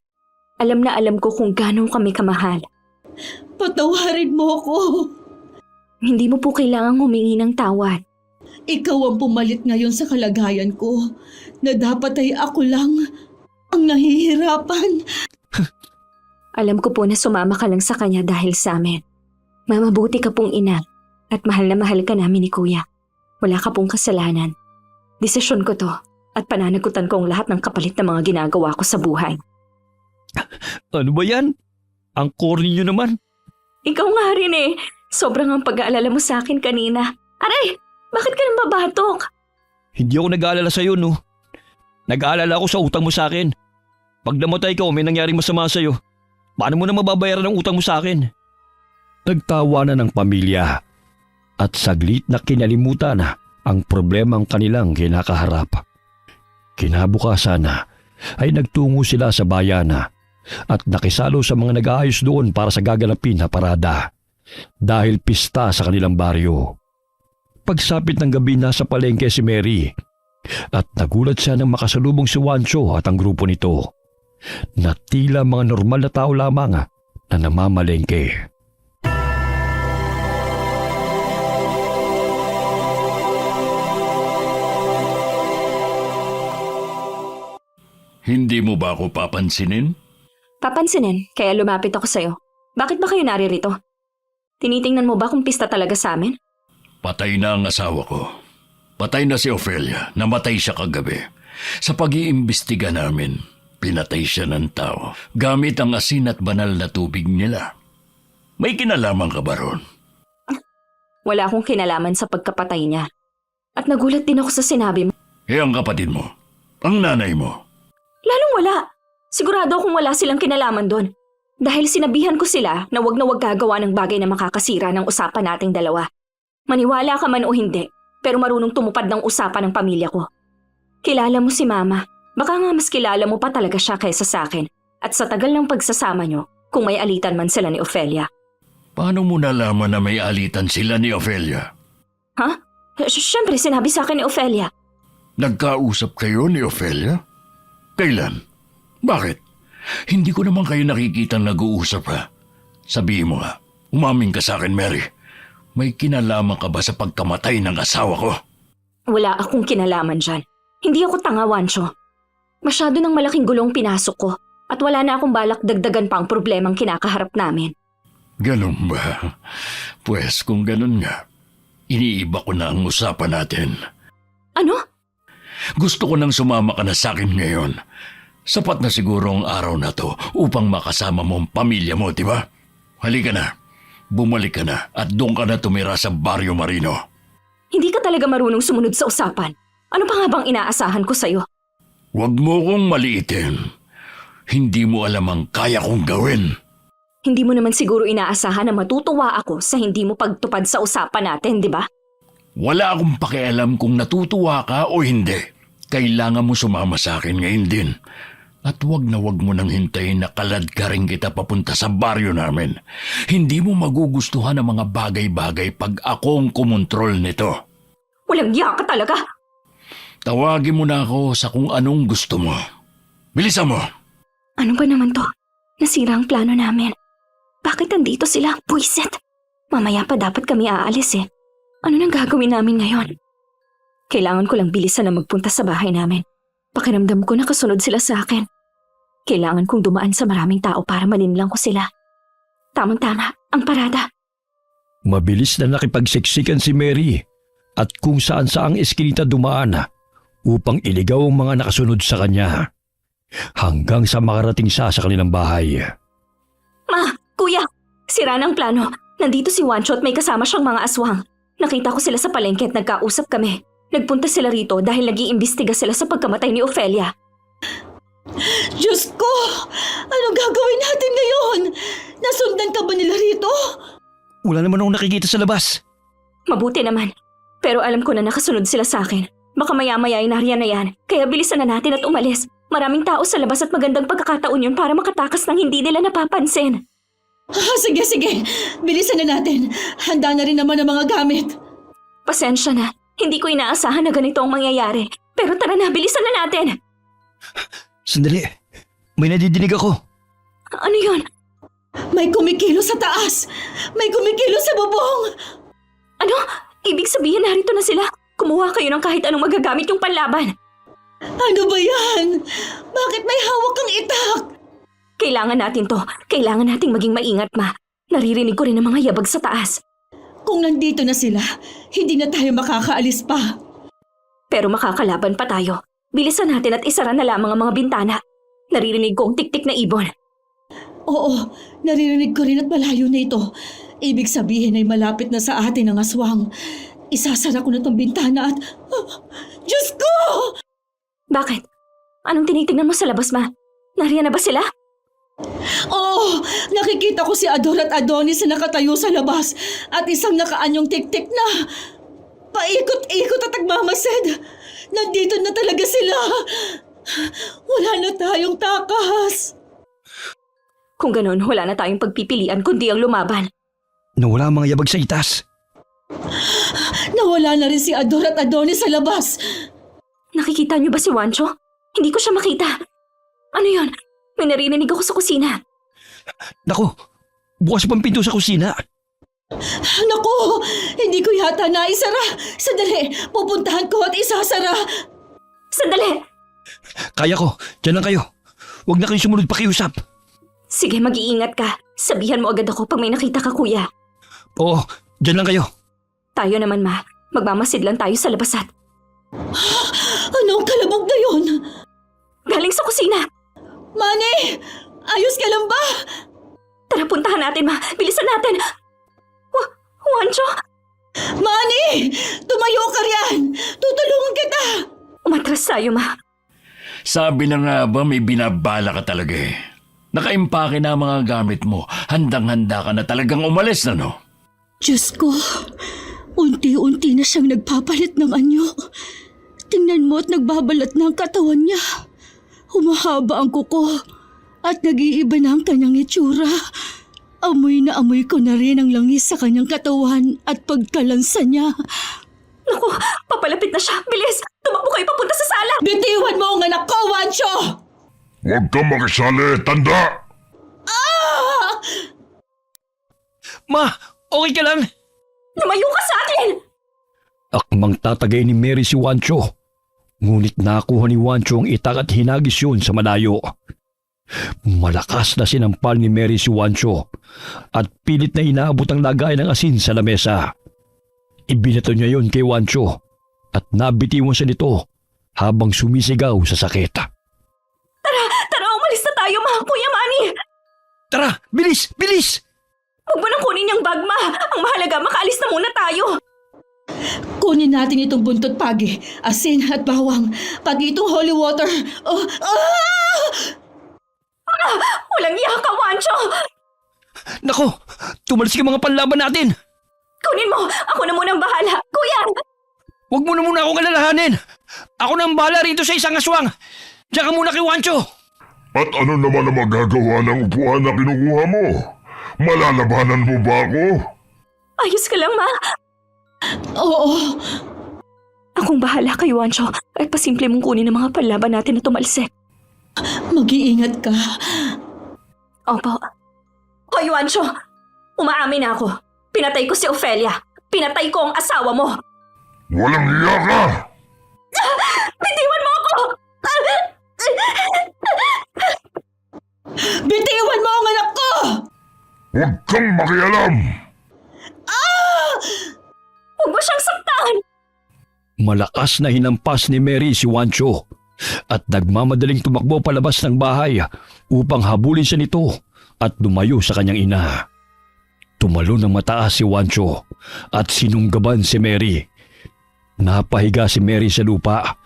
Alam na alam ko kung gaano kami kamahal. Patawarin mo ako. Hindi mo po kailangang humingi ng tawad. Ikaw ang pumalit ngayon sa kalagayan ko na dapat ay ako lang ang nahihirapan. Alam ko po na sumama ka lang sa kanya dahil sa amin. Mamabuti ka pong ina at mahal na mahal ka namin ni Kuya. Wala ka pong kasalanan. Desisyon ko to at pananagutan ko ang lahat ng kapalit na mga ginagawa ko sa buhay. Ano ba yan? Ang corny nyo naman. Ikaw nga rin eh. Sobrang ang pag-aalala mo sa akin kanina. Aray! Bakit ka nang babatok? Hindi ako nag-aalala sa'yo, no? Nag-aalala ako sa utang mo sa akin. Pag namatay ka o may nangyaring masama sa'yo, paano mo na mababayaran ang utang mo sa akin? Nagtawanan ng pamilya at saglit na kinalimutan na ang problemang kanilang kinakaharap. Kinabukasan na ay nagtungo sila sa bayana at nakisalo sa mga nag-aayos doon para sa gaganapin na parada dahil pista sa kanilang baryo. Pagsapit ng gabi nasa palengke si Mary at nagulat siya nang makasalubong si Juancho at ang grupo nito na tila mga normal na tao lamang na namamalengke. Hindi mo ba ako papansinin? Papansinin, kaya lumapit ako sa'yo. Bakit ba kayo naririto? Tinitingnan mo ba kung pista talaga sa amin? Patay na ang asawa ko. Patay na si Ophelia. Namatay siya kagabi. Sa pag-iimbestiga namin, pinatay siya ng tao gamit ang asin at banal na tubig nila. May kinalaman ka ba ron? Wala akong kinalaman sa pagkapatay niya. At nagulat din ako sa sinabi mo. Ang kapatid mo, ang nanay mo. Lalong wala. Sigurado akong wala silang kinalaman doon. Dahil sinabihan ko sila na wag gagawa ng bagay na makakasira ng usapan nating dalawa. Maniwala ka man o hindi, pero marunong tumupad ng usapan ng pamilya ko. Kilala mo si Mama. Baka nga mas kilala mo pa talaga siya kaysa sa akin. At sa tagal ng pagsasama nyo, kung may alitan man sila ni Ophelia. Paano mo nalaman na may alitan sila ni Ophelia? Ha? Siyempre sinabi sa akin ni Ophelia. Nagkausap kayo ni Ophelia? Kailan? Bakit? Hindi ko naman kayo nakikitang nag-uusap ha. Sabihin mo nga, umaming ka sa akin, Mary. May kinalaman ka ba sa pagkamatay ng asawa ko? Wala akong kinalaman dyan. Hindi ako tanga, Juancho. Masyado ng malaking gulong pinasok ko at wala na akong balak dagdagan pa ang problemang kinakaharap namin. Ganun ba? Pues kung ganun nga, iniiba ko na ang usapan natin. Ano? Gusto ko nang sumama ka na sa akin ngayon. Sapat na siguro ang araw na to upang makasama mo ang pamilya mo, di ba? Halika na. Bumalik ka na at doon ka na tumira sa Barrio Marino. Hindi ka talaga marunong sumunod sa usapan. Ano pa nga bang inaasahan ko sa'yo? Huwag mo kong maliitin. Hindi mo alam ang kaya kong gawin. Hindi mo naman siguro inaasahan na matutuwa ako sa hindi mo pagtupad sa usapan natin, di ba? Wala akong pakialam kung natutuwa ka o hindi. Kailangan mo sumama sa akin ngayon din. At wag mo nang hintayin na kalad ka rin kita papunta sa baryo namin. Hindi mo magugustuhan ang mga bagay-bagay pag akong kumontrol nito. Walang iya ka talaga! Tawagin mo na ako sa kung anong gusto mo. Bilisan mo! Ano ba naman to? Nasira ang plano namin. Bakit andito sila? Buisit! Mamaya pa dapat kami aalis eh. Ano nang gagawin namin ngayon? Kailangan ko lang bilisan na magpunta sa bahay namin. Pakiramdam ko nakasunod sila sa akin. Kailangan kong dumaan sa maraming tao para malinlang ko sila. Tamang-tama, ang parada. Mabilis na nakipagsiksikan si Mary at kung saan-saang eskinita dumaan upang iligaw ang mga nakasunod sa kanya hanggang sa makarating siya sa kanilang bahay. Ma, kuya, sira ng plano. Nandito si Juancho at may kasama siyang mga aswang. Nakita ko sila sa palengke at nagkausap kami. Nagpunta sila rito dahil nag-iimbestiga sila sa pagkamatay ni Ophelia. Diyos ko! Ano gagawin natin ngayon? Nasundan ka ba nila rito? Wala naman akong nakikita sa labas. Mabuti naman. Pero alam ko na nakasunod sila sa akin. Baka maya-maya ay nariyan na yan. Kaya bilisan na natin at umalis. Maraming tao sa labas at magandang pagkakataon yun para makatakas ng hindi nila napapansin. Sige. Bilisan na natin. Handa na rin naman ang mga gamit. Pasensya na. Hindi ko inaasahan na ganito ang mangyayari. Pero tara na, bilisan na natin. Sandali. May nadidinig ako. Ano yun? May kumikilo sa taas! May kumikilo sa bubong! Ano? Ibig sabihin narito na sila. Kumuha kayo ng kahit anong magagamit yung panlaban. Ano ba yan? Bakit may hawak kang itak? Kailangan natin to. Kailangan nating maging maingat, Ma. Naririnig ko rin ang mga yabag sa taas. Kung nandito na sila, hindi na tayo makakaalis pa. Pero makakalaban pa tayo. Bilisan natin at isara na lamang ang mga bintana. Naririnig ko ang tiktik na ibon. Oo, naririnig ko rin at malayo na ito. Ibig sabihin ay malapit na sa atin ang aswang. Isasara ko na tong bintana at... Diyos ko! Bakit? Anong tinitingnan mo sa labas, Ma? Nariyan na ba sila? Oo, nakikita ko si Ador at Adonis na nakatayo sa labas at isang nakaanyong tik-tik na. Paikot-ikot at nagmamasid. Nandito na talaga sila. Wala na tayong takas. Kung ganon, wala na tayong pagpipilian kundi ang lumaban. Nawala ang mga yabag sa itas. Nawala na rin si Ador at Adonis sa labas. Nakikita niyo ba si Wancho? Hindi ko siya makita. Ano yon? May narinig ako sa kusina. Naku, bukas pang pinto sa kusina. Naku, hindi ko yata naisara. Sandali, pupuntahan ko at isasara. Sandali! Kaya ko, dyan lang kayo. Huwag na kayong sumunod pakiusap. Sige, mag-iingat ka. Sabihan mo agad ako pag may nakita ka, kuya. Oo, dyan lang kayo. Tayo naman, Ma. Magmamasid lang tayo sa labasan. Anong kalabog na yun? Galing sa kusina. Manny, ayos ka lang ba? Tara, puntahan natin, Ma. Bilisan natin. Wancho? Manny, tumayo ka riyan. Tutulungan kita. Umatras tayo, Ma. Sabi na nga ba may binabala ka talaga eh. Nakaimpake na ang mga gamit mo. Handang-handa ka na talagang umalis na, no? Diyos ko, unti-unti na siyang nagpapalit ng anyo. Tingnan mo at nagbabalat na ang katawan niya. Humahaba ang kuko at nag-iiba na ang kanyang itsura. Amoy na amoy ko na rin ang langis sa kanyang katawan at pagkalansa niya. Naku, papalapit na siya. Bilis! Tumakbo kayo papunta sa sala! Bitiwan mo ang anak ko, Wancho! Huwag kang makisali, tanda! Ma, okay ka lang? Lumayo ka sa akin! Akmang tatagay ni Mary si Wancho. Ngunit nakuha ni Wancho ang itak at hinagis yun sa malayo. Malakas na sinampal ni Mary si Wancho at pilit na inaabot ang lagay ng asin sa lamesa. Ibinato niya yon kay Wancho at nabitiwan siya nito habang sumisigaw sa sakit. Tara, umalis na tayo, Ma. Kuya Manny! Tara, bilis, bilis! Huwag mo nang kunin yung bag, Ma. Ang mahalaga, makaalis na muna tayo. Kunin natin itong buntot pagi, asin at bawang, pati itong holy water. Walang iya ka, Wancho! Nako, tumalis ka mga panlaban natin! Kunin mo! Ako na munang bahala! Kuya! Huwag mo na muna akong alalahanin! Ako na ang bahala rito sa isang aswang! Diyan ka muna kay Wancho! At ano naman ang magagawa ng upuan na kinukuha mo? Malalabanan mo ba ako? Ayos ka lang, Ma. Oo, Akong bahala kay Wancho at pasimple mong kunin ang mga panlaban natin na tumalsik. mag-iingat ka. Opo. Hoy, Wancho! Umaamin na ako. Pinatay ko si Ophelia. Pinatay ko ang asawa mo. Walang hiya ka! Bitiwan mo ako! Bitiwan mo ang anak ko! Huwag kang makialam! Huwag mo siyang saktan! Malakas na hinampas ni Mary si Wancho at nagmamadaling tumakbo palabas ng bahay upang habulin siya nito at lumayo sa kanyang ina. Tumalo ng mataas si Wancho at sinunggaban si Mary. Napahiga si Mary sa lupa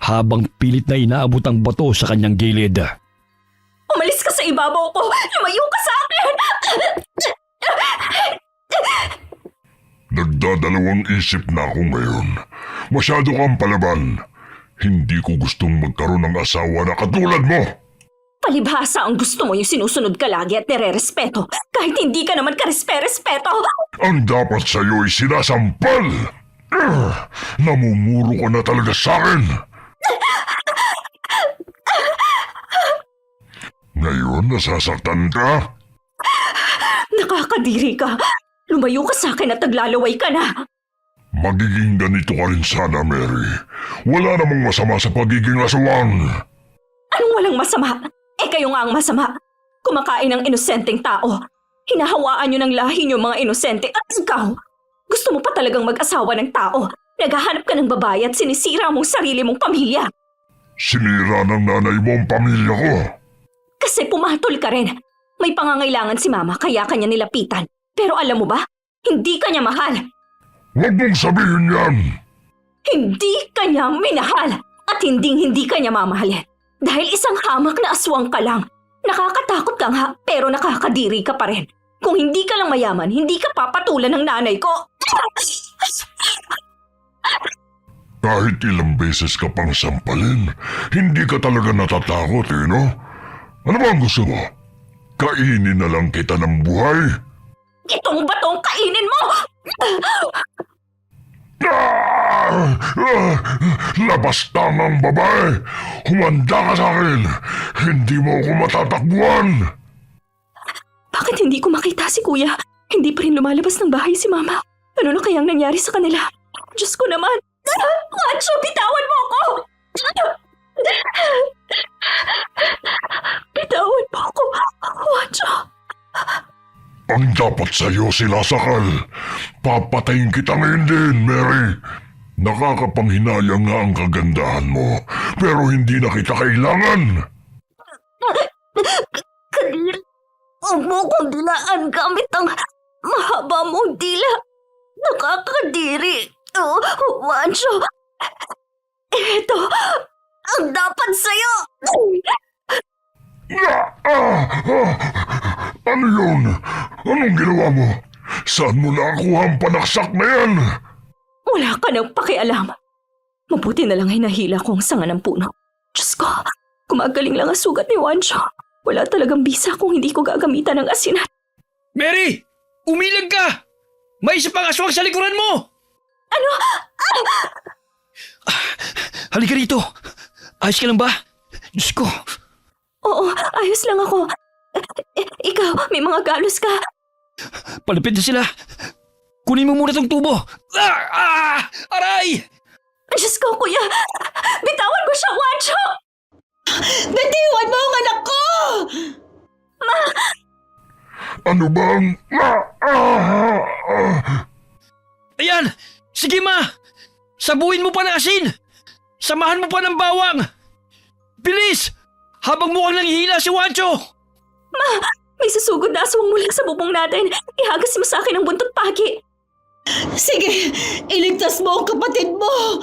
habang pilit na inaabot ang bato sa kanyang gilid. Umalis ka sa ibabaw ko! Lumayo ka sa akin! Nagdadalawang isip na ako ngayon. Masyado kang palaban. Hindi ko gustong magkaroon ng asawa na katulad mo. Palibhasa ang gusto mo yung sinusunod ka lagi at nire-respeto kahit hindi ka naman ka-respeto. Ang dapat sa'yo ay sinasampal. Namumuro ka na talaga sa akin. Ngayon, nasasaktan ka? Nakakadiri ka. Lumayo ka sa akin at naglalaway ka na. Magiging ganito ka rin sana, Mary. Wala namang masama sa pagiging aswang. Anong walang masama? Kayo nga ang masama. Kumakain ng inosenteng tao. Hinahawaan nyo ng lahi nyo mga inosente at ikaw. Gusto mo pa talagang mag-asawa ng tao. Naghahanap ka ng babae at sinisira mong sarili mong pamilya. Sinira ng nanay mo ang pamilya ko. Kasi pumatol ka rin. May pangangailangan si mama kaya kanya nilapitan. Pero alam mo ba? Hindi kanya mahal. Huwag mong sabihin yan. Hindi kanya minahal. At hindi kanya mamahalin. Dahil isang hamak na aswang ka lang. Nakakatakot ka nga pero nakakadiri ka pa rin. Kung hindi ka lang mayaman, hindi ka papatulan ng nanay ko. Kahit ilang beses ka pang sampalin, hindi ka talaga natatakot no? Ano ba ang gusto mo? Kainin na lang kita ng buhay? Itong batong kainin mo! Labas tangang babae! Humanda ka sa akin! Hindi mo ako matatakbuhan! Bakit hindi ko makita si kuya? Hindi pa rin lumalabas ng bahay si mama. Ano na kayang nangyari sa kanila? Diyos ko naman! Wancho, bitawan mo ako! Bitawan mo ako, Wancho! Ang dapat sa'yo sila sakal. Papatayin kita ngayon din, Mary. Nakakapanghinayang nga ang kagandahan mo, pero hindi na kita kailangan. Kadiri, huwag mo kong dilaan gamit ang mahaba mong dila. Nakakadiri. Wancho, ito ang dapat sa'yo. Ano yun? Anong ginawa mo? Saan mo nakakuha ang panaksak na yan? Wala ka nang pakialam. Mabuti na lang ay nahila ko ang sanga ng puno. Diyos ko, kumagaling lang ang sugat ni Wancho. Wala talagang bisa kung hindi ko gagamitan ng asinat. Mary! Umilag ka! May isa pang aswang sa likuran mo! Ano? Halika rito! Ayos ka lang ba? Diyos ko! Oo, ayos lang ako. Ikaw, may mga galos ka. Palapit na sila! Kunin mo muna tong tubo! Aray! Diyos ko, kuya. Bitawan mo siya, Wancho! Bitiwan mo ang anak ko! Ano bang... Ayan! Sige ma! Sabuin mo pa ng asin! Samahan mo pa ng bawang! Bilis! Habang mukhang nanghihina si Wancho! May susugod na aswang mula sa bubong natin. Ihagas mo sa akin ang buntot pagi. Sige, iligtas mo ang kapatid mo!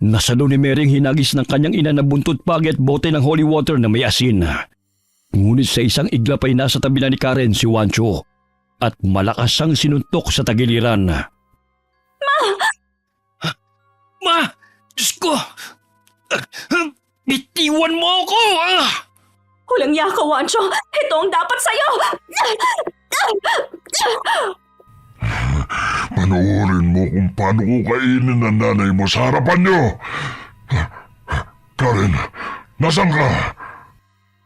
Nasalo ni Mary ang hinagis ng kanyang ina na buntot pagi at bote ng holy water na may asin. Ngunit sa isang iglap ay nasa tabi na ni Karen si Wancho at malakas ang sinuntok sa tagiliran. Ma! Diyos ko! Bitiwan mo ako! Hulang yaka, Wancho. Ito ang dapat sa'yo. Panoorin mo kung paano ko kainin ang nanay mo sa harapan niyo. Karen, nasan ka?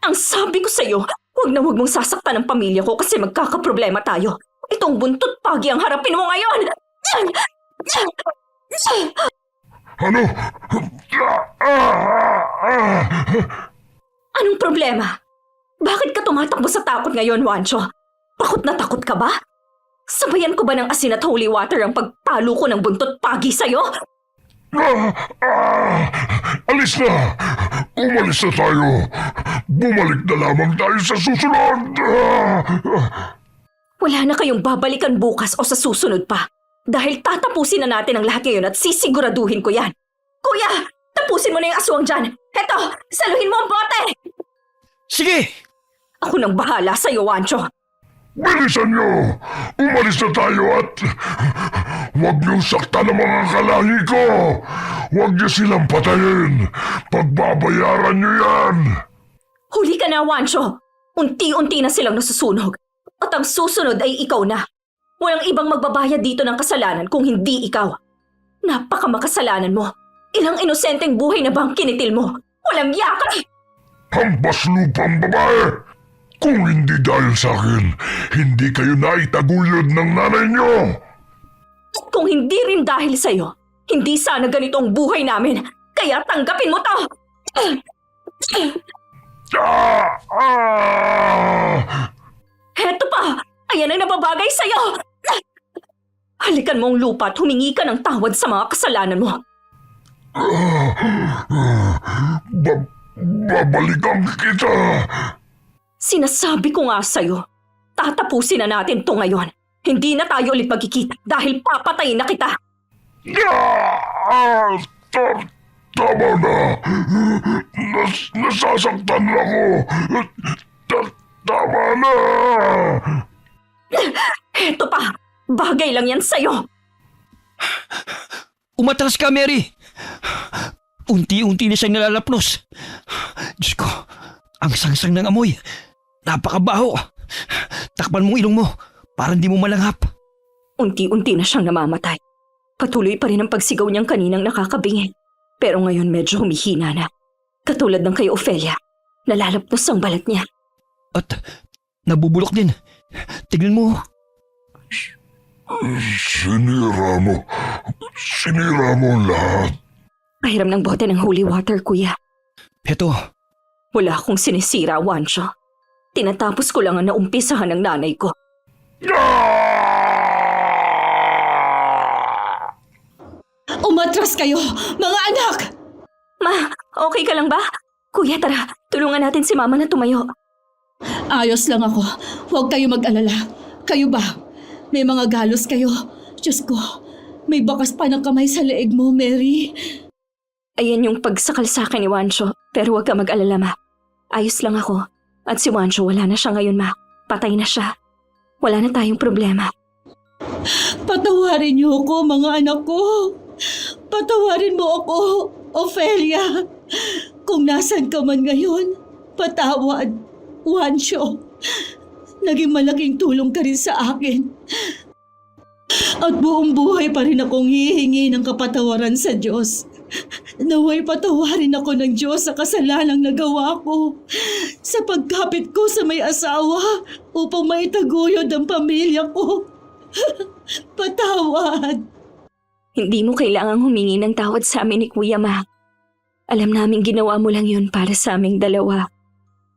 Ang sabi ko sa'yo, huwag na huwag mong sasaktan ang pamilya ko kasi magkakaproblema tayo. Itong buntot pagi ang harapin mo ngayon. Ano? Anong problema? Bakit ka tumatakbo sa takot ngayon, Wancho? Takot na takot ka ba? Sabayan ko ba ng asin at holy water ang pagpalo ko ng buntot pagi sa'yo? Alis na! Umalis na tayo! Bumalik na lamang tayo sa susunod! Wala na kayong babalikan bukas o sa susunod pa. Dahil tatapusin na natin ang lahat ngayon at sisiguraduhin ko yan. Kuya, tapusin mo na yung aswang dyan. Heto, saluhin mo ang bote! Sige! Ako nang bahala sa'yo, Wancho. Bilisan nyo! Umalis na tayo at... Huwag niyong saktan ang mga kalahi ko! Huwag niyo silang patayin! Pagbabayaran niyo yan! Huli ka na, Wancho. Unti-unti na silang nasusunog. At ang susunod ay ikaw na. Walang ibang magbabayad dito ng kasalanan kung hindi ikaw. Napakamakasalanan mo. Ilang inosenteng buhay na bang kinitil mo? Walang yaka! Hambas lupang babae! Kung hindi dahil sa akin, hindi kayo naitaguyod ng nanay niyo! At kung hindi rin dahil sa'yo, hindi sana ganito ang buhay namin. Kaya tanggapin mo to! Ah! Ah! Heto pa! Ayan ang nababagay sa'yo! Halikan mo ang lupa at humingi ka ng tawad sa mga kasalanan mo. Babalikan kita! Sinasabi ko nga sa'yo, tatapusin na natin to ngayon. Hindi na tayo ulit magkikita dahil papatayin na kita. Ah! Tama na! Nasasaktan na ako! Tama na! Heto pa! Bagay lang yan sa'yo! Umatras ka, Mary! Unti-unti na siyang nalalapnos. Diyos ko, ang sangsang ng amoy. Napakabaho. Takpan mong ilong mo para hindi mo malanghap. Unti-unti na siyang namamatay. Patuloy pa rin ang pagsigaw niyang kaninang nakakabingi. Pero ngayon medyo humihina na. Katulad ng kay Ophelia, nalalapnos ang balat niya. At nabubulok din. Tignan mo. Sinira mo lahat. Pahiram ng bote ng holy water, kuya. Heto, Wala akong sinisira, Wancho. Tinatapos ko lang ang naumpisahan ng nanay ko. Umatras kayo, mga anak! Ma, okay ka lang ba? Kuya, tara. Tulungan natin si Mama na tumayo. Ayos lang ako. Huwag kayo mag-alala. Kayo ba? May mga galos kayo. Diyos ko, may bakas pa ng kamay sa leeg mo, Mary. Ayan yung pagsakal sa akin ni Wancho. Pero huwag ka mag-alala, Ma. Ayos lang ako. At si Wancho wala na siya ngayon, Ma. Patay na siya. Wala na tayong problema. Patawarin niyo ako, mga anak ko. Patawarin mo ako, Ophelia. Kung nasan ka man ngayon, patawad, Wancho. Naging malaking tulong ka rin sa akin. At buong buhay pa rin akong hihingi ng kapatawaran sa Diyos. Naway patawarin ako ng Diyos sa kasalanang nagawa ko. Sa pagkapit ko sa may asawa upang maitaguyod ang pamilya ko. Patawad. Hindi mo kailangang humingi ng tawad sa amin ni Kuya, Ma. Alam namin ginawa mo lang yun para sa aming dalawa.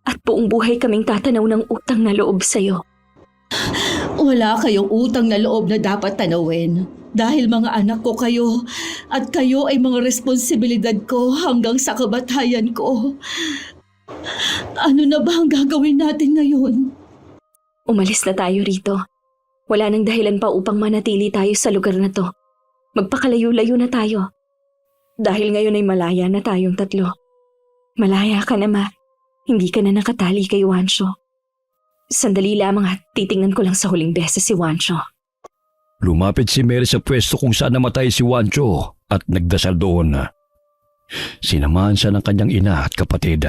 At buong buhay kaming tatanaw ng utang na loob sa'yo. Wala kayong utang na loob na dapat tanawin. Dahil mga anak ko kayo at kayo ay mga responsibilidad ko hanggang sa kabatayan ko. Ano na ba ang gagawin natin ngayon? Umalis na tayo rito. Wala nang dahilan pa upang manatili tayo sa lugar na to. Magpakalayo-layo na tayo. Dahil ngayon ay malaya na tayong tatlo. Malaya ka na, Ma. Hindi ka na nakatali kay Wancho. Sandali lamang at titingnan ko lang sa huling beses si Wancho. lumapit si Mary sa pwesto kung saan namatay si Wancho at nagdasal doon. Sinamahan siya ng kanyang ina at kapatid.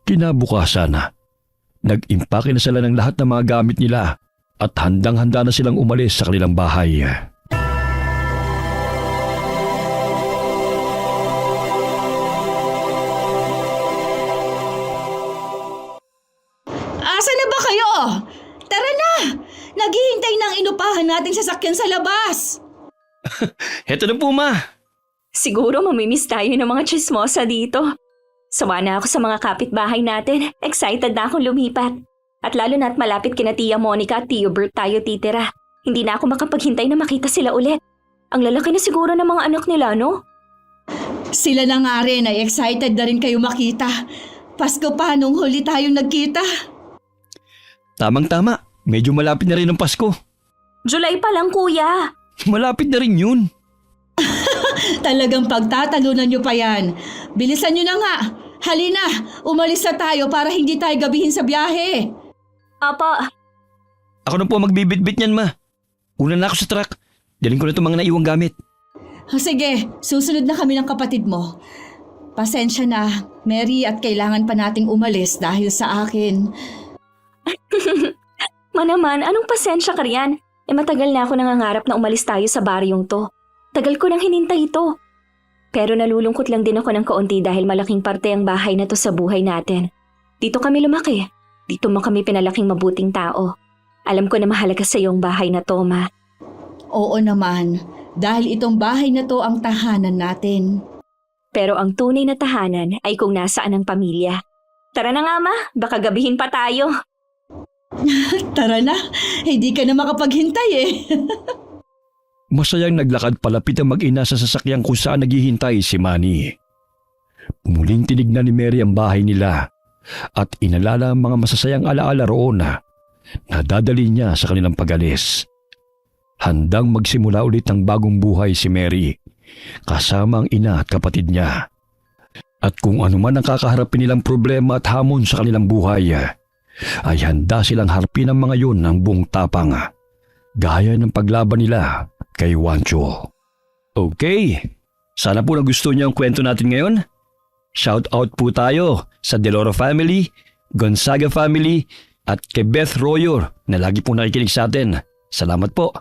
Kinabukasan, nag-impake na sila ng lahat ng mga gamit nila at handang-handa na silang umalis sa kanilang bahay. Asa na ba kayo? Tara na! Naghihintay ng inupahan nating sasakyan sa labas. Heto na po, Ma. Siguro mamimiss tayo ng mga chismosa dito. Sawa na ako sa mga kapitbahay natin. Excited na akong lumipat. At lalo na't malapit kina Tia Monica at Tio Bert tayo titira. Hindi na ako makapaghintay na makita sila ulit. Ang lalaki na siguro ng mga anak nila, no? Sila na nga rin ay excited na rin kayo makita. Pasko pa nung huli tayong nagkita. Tamang-tama. Medyo malapit na rin ang Pasko. July pa lang, kuya. Malapit na rin yun. Talagang pagtatalunan nyo pa yan. Bilisan nyo na nga. Halina, umalis na tayo para hindi tayo gabihin sa biyahe. Apa, Ako na po magbibitbit niyan, Ma. Una na ako sa truck. Dalhin ko na itong mga naiwang gamit. Sige, susunod na kami ng kapatid mo. Pasensya na, Mary, at kailangan pa nating umalis dahil sa akin. manaman, anong pasensya ka riyan? Matagal na ako nangangarap na umalis tayo sa baryong to. Tagal ko nang hinintay ito. Pero nalulungkot lang din ako ng kaunti dahil malaking parte ang bahay na to sa buhay natin. Dito kami lumaki. Dito mo kami pinalaking mabuting tao. Alam ko na mahalaga sa iyo ang bahay na to, Ma. Oo naman, dahil itong bahay na to ang tahanan natin. Pero ang tunay na tahanan ay kung nasaan ang pamilya. Tara na nga, Ma. Baka gabihin pa tayo. Tara na, hindi ka na makapaghintay eh. Masayang naglakad palapit ang mag-ina sa sasakyang kung saan naghihintay si Manny. Muling tinignan ni Mary ang bahay nila at inalala ang mga masasayang alaala roon na nadadali niya sa kanilang pag-alis. Handang magsimula ulit ng bagong buhay si Mary kasama ang ina at kapatid niya. At kung ano man ang kakaharapin nilang problema at hamon sa kanilang buhay, ay handa silang harpin ang mga yun ng buong tapang, gaya ng paglaban nila kay Juancho. Okay, sana po nagustuhan niyo ang kwento natin ngayon. Shout out po tayo sa Deloro family, Gonzaga family, at kay Beth Royor na lagi po nakikinig sa atin. Salamat po.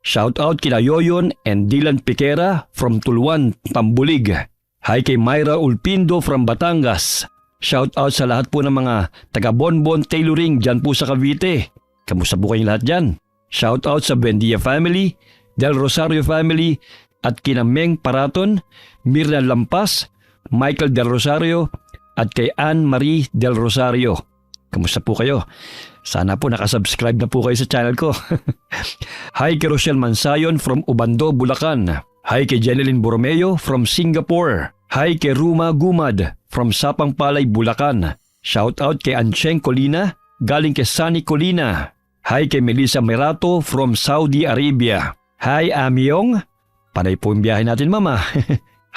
Shout out kina Yoyon and Dylan Piquera from Tuluan, Tambulig. Hi kay Myra Ulpindo from Batangas. Shout out sa lahat po ng mga taga Bonbon Tailoring dyan po sa Cavite. Kamusta po kayong lahat dyan? Shout out sa Buendia family, Del Rosario family, at kina Meng Paraton, Mirna Lampas, Michael Del Rosario, at kay Anne Marie Del Rosario. Kamusta po kayo? Sana po nakasubscribe na po kayo sa channel ko. Hi kay Rochelle Mansayon from Ubando, Bulacan. Hi kay Jeneline Borromeo from Singapore. Hi kay Ruma Gumad from Sapang Palay, Bulacan. Shout out kay Ancheng Colina, galing kay Sunny Colina. Hi kay Melissa Merato from Saudi Arabia. Hi Amyong, panay po yung biyahe natin mama.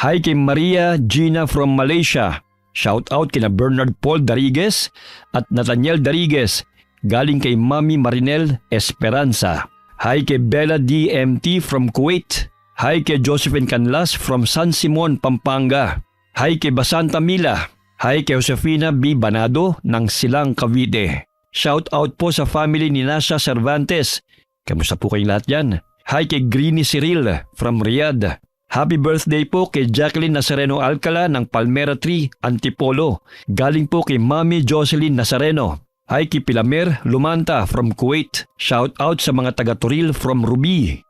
Hi kay Maria Gina from Malaysia. Shout out kina Bernard Paul Darigues at Nathaniel Darigues, galing kay Mami Marinel Esperanza. Hi kay Bella DMT from Kuwait. Hi kay Josephine Canlas from San Simon, Pampanga. Hi kay Basanta Mila. Hi kay Josefina B. Banado ng Silang, Cavite. Shout out po sa family ni Nasha Cervantes. Kamusta po kayong lahat yan? Hi kay Greeny Cyril from Riyadh. Happy birthday po kay Jacqueline Nazareno Alcala ng Palmera Tree, Antipolo. Galing po kay Mami Jocelyn Nazareno. Hi kay Pilamer Lumanta from Kuwait. Shout out sa mga taga Toril from Ruby.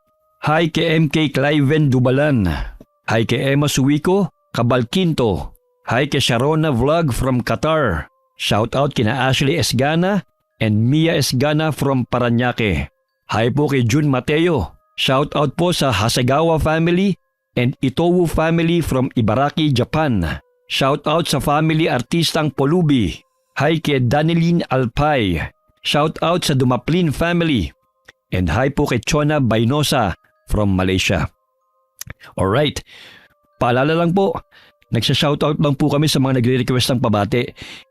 Hi kay MK Cliven Dubalan. Hi kay Emma Suwico, Cabalquinto. Hi kay Sharona Vlog from Qatar. Shout out kina Ashley Esgana and Mia Esgana from Parañaque. Hi po kay Jun Mateo. Shout out po sa Hasegawa family and Itowu family from Ibaraki, Japan. Shout out sa family artistang Polubi. Hi kay Daneline Alpay. Shout out sa Dumaplin family. And hi po kay Chona Bainosa from Malaysia. Alright, paalala lang po, nagsha-shoutout lang po kami sa mga nagre-request ng pabati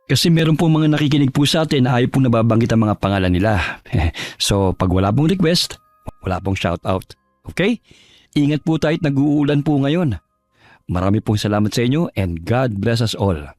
kasi meron po mga nakikinig po sa atin na ayaw pong nababanggit ang mga pangalan nila. So pag wala pong request, wala pong shoutout. Okay? Ingat po tayo at nag-uulan po ngayon. Marami pong salamat sa inyo and God bless us all.